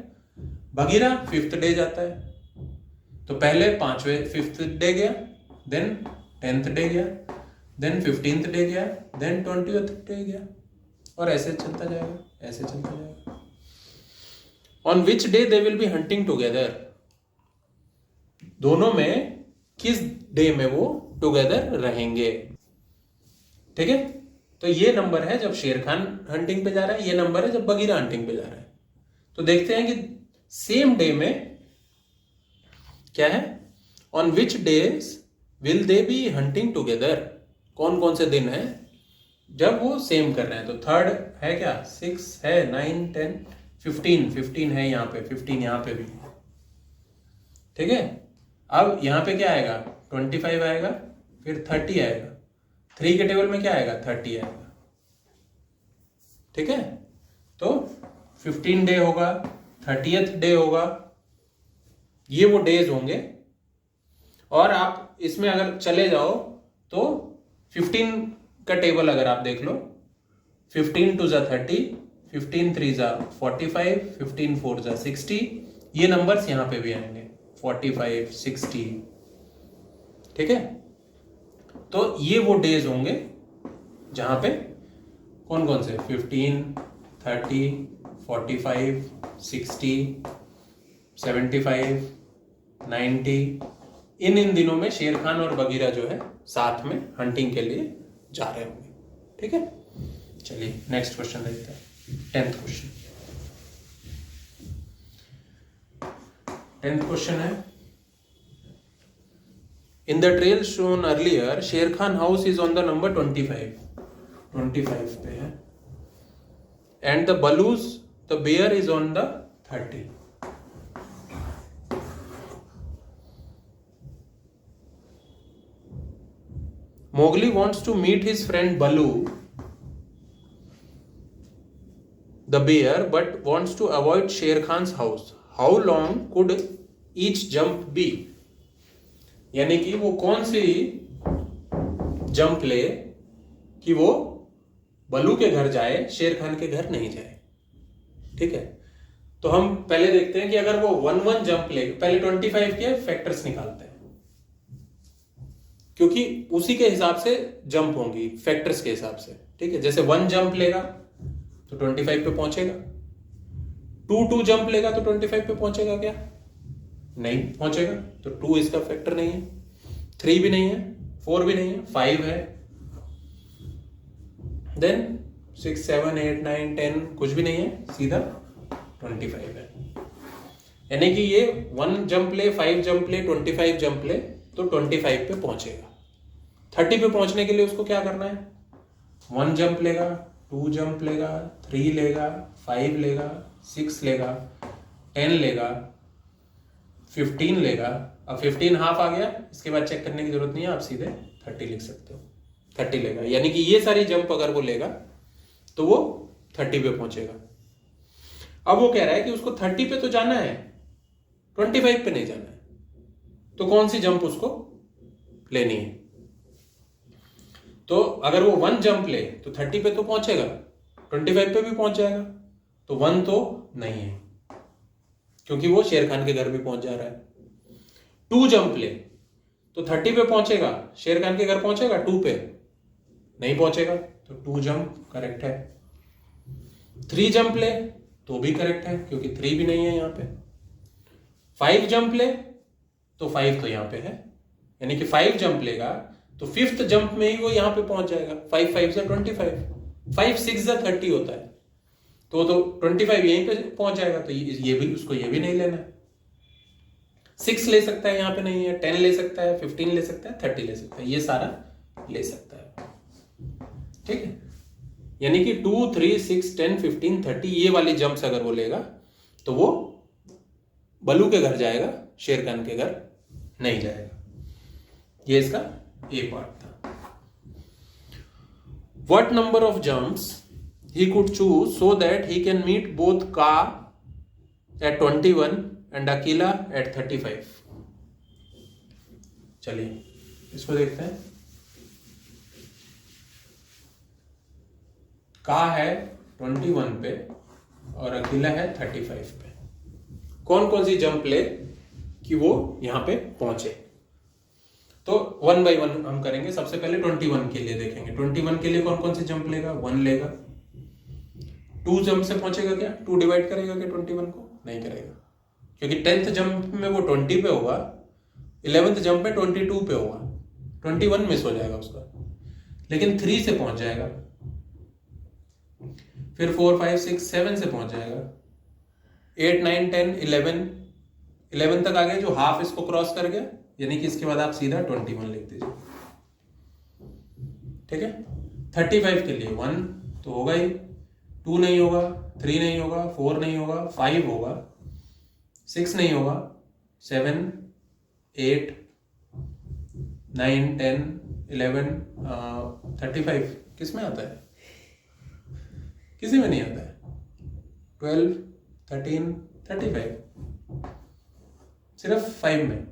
बगीरा 5th डे जाता है. तो पहले 5th डे गया, देन 10th डे गया, देन 15th डे गया, देन 20th डे गया, और ऐसे चलता जाएगा, ऐसे चलता जाएगा. On which day they will be hunting together, दोनों में किस डे में वो टुगेदर रहेंगे. ठीक है, तो ये नंबर है जब शेर खान हंटिंग पे जा रहा है, ये नंबर है जब बगीरा हंटिंग पे जा रहा है. तो देखते हैं कि सेम डे में क्या है, on which days will they B hunting together. कौन कौन से दिन है जब वो सेम कर रहे हैं. तो 3rd है क्या, 6 है, 9, 10, 15 है यहाँ पे, 15 यहाँ पे भी. ठीक है, अब यहाँ पे क्या आएगा, 25 आएगा, फिर 30 आएगा. 3 के टेबल में क्या आएगा, 30 आएगा. ठीक है, तो 15 डे होगा, 30th डे होगा, ये वो डेज होंगे. और आप इसमें अगर चले जाओ तो 15 का टेबल अगर आप देख लो, 15 2 × 30, 15 3 × 45, 15 4 × 60, ये नंबर्स यहां पे भी आएंगे 45 60, ठीक है। तो ये वो डेज होंगे जहां पे कौन कौन से 15 30 45 60 75 90, इन दिनों में शेर खान और बगीरा जो है साथ में हंटिंग के लिए जा रहे होंगे, ठीक है। चलिए नेक्स्ट क्वेश्चन देखते हैं, 10th क्वेश्चन। 10th क्वेश्चन है, in the trail shown earlier Shere Khan house is on the number 25 पे है, and the Baloo's the bear is on the 30। Mowgli wants to meet his friend Baloo, the bear, but wants to avoid Sher Khan's house. How long could each jump be? यानी कि वो कौन सी jump ले कि वो बलू के घर जाए, शेर खान के घर नहीं जाए, ठीक है। तो हम पहले देखते हैं कि अगर वो 1-1 जंप ले, पहले 25 के फैक्टर्स निकालते हैं, क्योंकि उसी के हिसाब से जंप होंगी, फैक्टर्स के हिसाब से, ठीक है। जैसे 1 जंप लेगा तो 25 पे पहुंचेगा, 2 जंप लेगा तो 25 पे पहुंचेगा क्या? नहीं पहुंचेगा, तो 2 इसका फैक्टर नहीं है, 3 भी नहीं है, 4 भी नहीं है, 5 है, देन 6 7 8 9 10 कुछ भी नहीं है, सीधा 25 है। यानी कि ये 1 जंप ले, 5 जंप ले, 25 जंप ले तो 25 पे पहुंचेगा। 30 पे पहुंचने के लिए उसको क्या करना है? 1 जंप लेगा, 2 जंप लेगा, 3 लेगा, 5 लेगा, 6 लेगा, 10 लेगा, 15 लेगा। अब 15 हाफ आ गया, इसके बाद चेक करने की जरूरत नहीं है, आप सीधे 30 लिख सकते हो। 30 लेगा, यानी कि ये सारी जंप अगर वो लेगा तो वो 30 पे पहुंचेगा। अब वो कह रहा है कि उसको 30 पे तो जाना है, 25 पे नहीं जाना है, तो कौन सी जंप उसको लेनी है? तो अगर वो 1 जंप ले तो 30 पे तो पहुंचेगा, 25 पे भी पहुंच जाएगा, तो 1 तो नहीं है क्योंकि वो शेर खान के घर भी पहुंच जा रहा है। 2 जंप ले तो 30 पे पहुंचेगा, शेर खान के घर पहुंचेगा, 2 पे नहीं पहुंचेगा, तो 2 जंप करेक्ट है। 3 जंप ले तो भी करेक्ट है क्योंकि 3 भी नहीं है यहां पे। 5 जंप ले तो 5 तो यहां पे है, यानी कि 5 जंप लेगा तो 5th जंप में ही वो यहां पे पहुंच जाएगा। 5 5 से 25, 5 6 से 30 होता है, तो 25 यहीं पे पहुंच जाएगा, तो ये भी उसको ये भी नहीं लेना है। 6 ले सकता है, यहां पे नहीं है, 10 ले सकता है, 15 ले सकता है, 30 ले सकता है, ये सारा ले सकता है, ठीक है। यानी कि 2 3 6 10 15 30 ये वाली जंप्स अगर वो लेगा तो वो बलू के घर जाएगा, शेर खान के घर नहीं जाएगा। ये इसका ए पार्ट था। What number of jumps he could choose so that he can meet both Ka at 21 and Akila at 35? चलिए इसको देखते हैं। का है 21 पे और अकेला है 35 पे। कौन कौन सी जंप ले कि वो यहां पे पहुंचे? तो 1 by 1 हम करेंगे। सबसे पहले 21 के लिए देखेंगे। 21 के लिए कौन कौन सी जंप लेगा? 1 लेगा। 2 जंप से पहुंचेगा क्या? 2 डिवाइड करेगा क्या 21 को? नहीं करेगा, क्योंकि 10th जंप में वो 20 पे होगा, 11th जंप में 22 पे होगा, 21 मिस हो जाएगा उसका। लेकिन 3 से पहुंच जाएगा, फिर 4 5 6 7 से पहुंच जाएगा, 8 9 10 11 तक आ गया, जो हाफ इसको क्रॉस कर गया, यानी कि इसके बाद आप सीधा 21 लिख दीजिए, ठीक है। 35 के लिए 1 तो होगा ही, 2 नहीं होगा, 3 नहीं होगा, 4 नहीं होगा, 5 होगा, 6 नहीं होगा, 7 8 9 10 11 35 किस में आता है? किसी में नहीं आता है। 12 13 35 सिर्फ 5 में,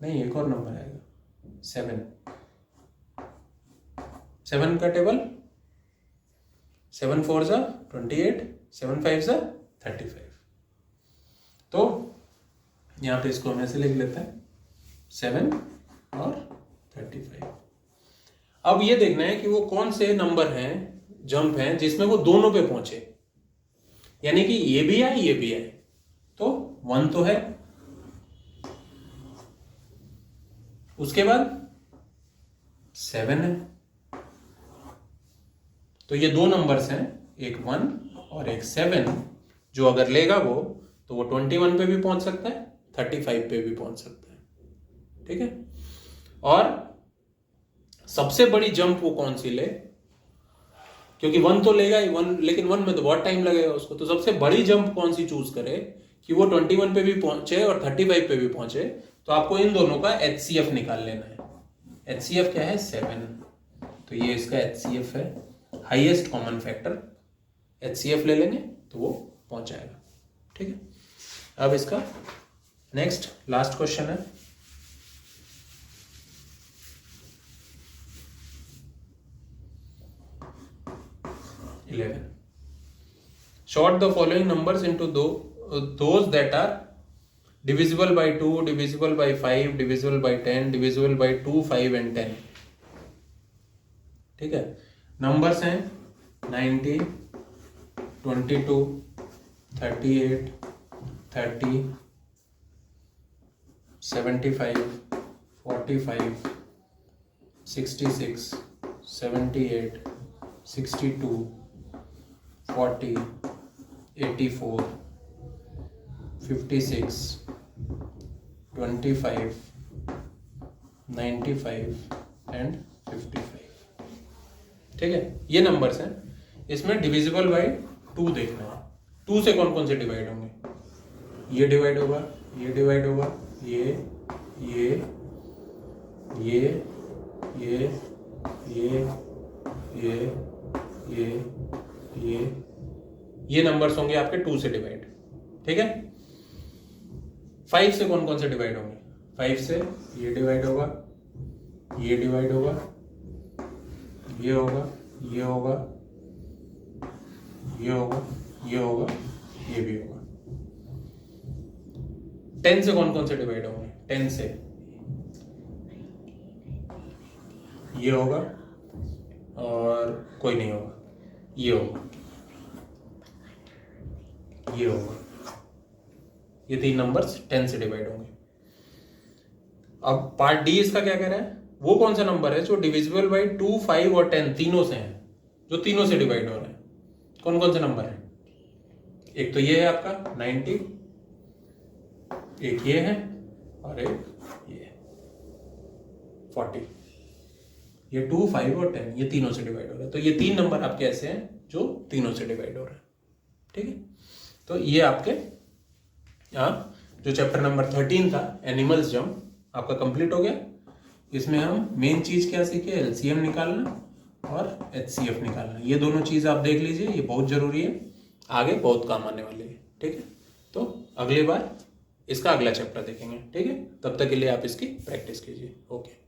नहीं, एक और नंबर आएगा 7। 7 का टेबल 7 4 जा 28, 7 5 जा 35। तो यहाँ पे इसको हम ऐसे लिख लेते हैं 7 और 35। अब ये देखना है कि वो कौन से नंबर हैं, जंप हैं, जिसमें वो दोनों पे पहुंचे, यानी कि ये भी आए ये भी आए। तो 1 तो है, उसके बाद 7 है। तो ये दो नंबर्स हैं, एक 1 और एक 7, जो अगर लेगा वो तो वो 21 पे भी पहुंच सकता है, 35 पे भी पहुंच सकता है। ठीक है। और सबसे बड़ी जंप वो कौन सी ले, क्योंकि 1 तो लेगा ही 1, लेकिन 1 में तो बहुत टाइम लगेगा उसको। तो सबसे बड़ी जंप कौन सी चूज करे कि वो 21 पे भी पहुंचे और 35 पे भी पहुंचे। तो आपको इन दोनों का HCF निकाल लेना है। HCF क्या है? 7। तो ये इसका HCF है, हाईएस्ट कॉमन फैक्टर। HCF ले लेंगे तो वो पहुंच जाएगा। ठीक है। अब इसका नेक्स्ट लास्ट क्वेश्चन है, Sort the following numbers into those that are divisible by 2, divisible by 5, divisible by 10, divisible by 2, 5 and 10। ठीक है। नंबर्स हैं 90, 22, 38, 30, 75, 45, 66, 78, 62, 40, 84, 56, 25, 95 एंड 55। ठीक है। ये नंबर्स हैं। इसमें डिविजिबल बाय 2 देखना है। 2 से कौन कौन से डिवाइड होंगे? ये डिवाइड होगा, ये डिवाइड होगा, ये ये ये ये ये ये ये ये नंबर्स होंगे आपके 2 से डिवाइड। ठीक है। 5 से कौन कौन से डिवाइड होंगे? 5 से ये डिवाइड होगा, ये डिवाइड होगा, ये होगा, ये होगा, ये होगा, ये होगा, ये भी होगा। 10 से कौन कौन से डिवाइड होंगे? 10 से ये होगा और कोई नहीं होगा, ये होगा, ये होगा। ये 3 नंबर्स 10 से डिवाइड होंगे। अब पार्ट डी इसका क्या कह रहा है? वो कौन सा नंबर है जो डिविजिबल बाय 2, 5 और 10 तीनों से है, जो तीनों से डिवाइड हो रहे हैं। कौन कौन से नंबर है? एक तो ये है आपका 90, एक ये है और एक ये है 40। ये 2, 5 और 10 ये तीनों से डिवाइड हो रहे हैं। तो ये 3 नंबर आपके ऐसे हैं जो तीनों से डिवाइड हो रहे हैं। ठीक है। तो ये आपके जो चैप्टर नंबर 13 था एनिमल्स जंप आपका कंप्लीट हो गया। इसमें हम मेन चीज क्या सीखे? LCM निकालना और HCF निकालना। ये दोनों चीज आप देख लीजिए, ये बहुत जरूरी है, आगे बहुत काम आने वाले हैं। ठीक है। तो अगली बार इसका अगला चैप्टर देखेंगे। ठीक है। तब तक के लिए आप इसकी प्रैक्टिस कीजिए। ओके।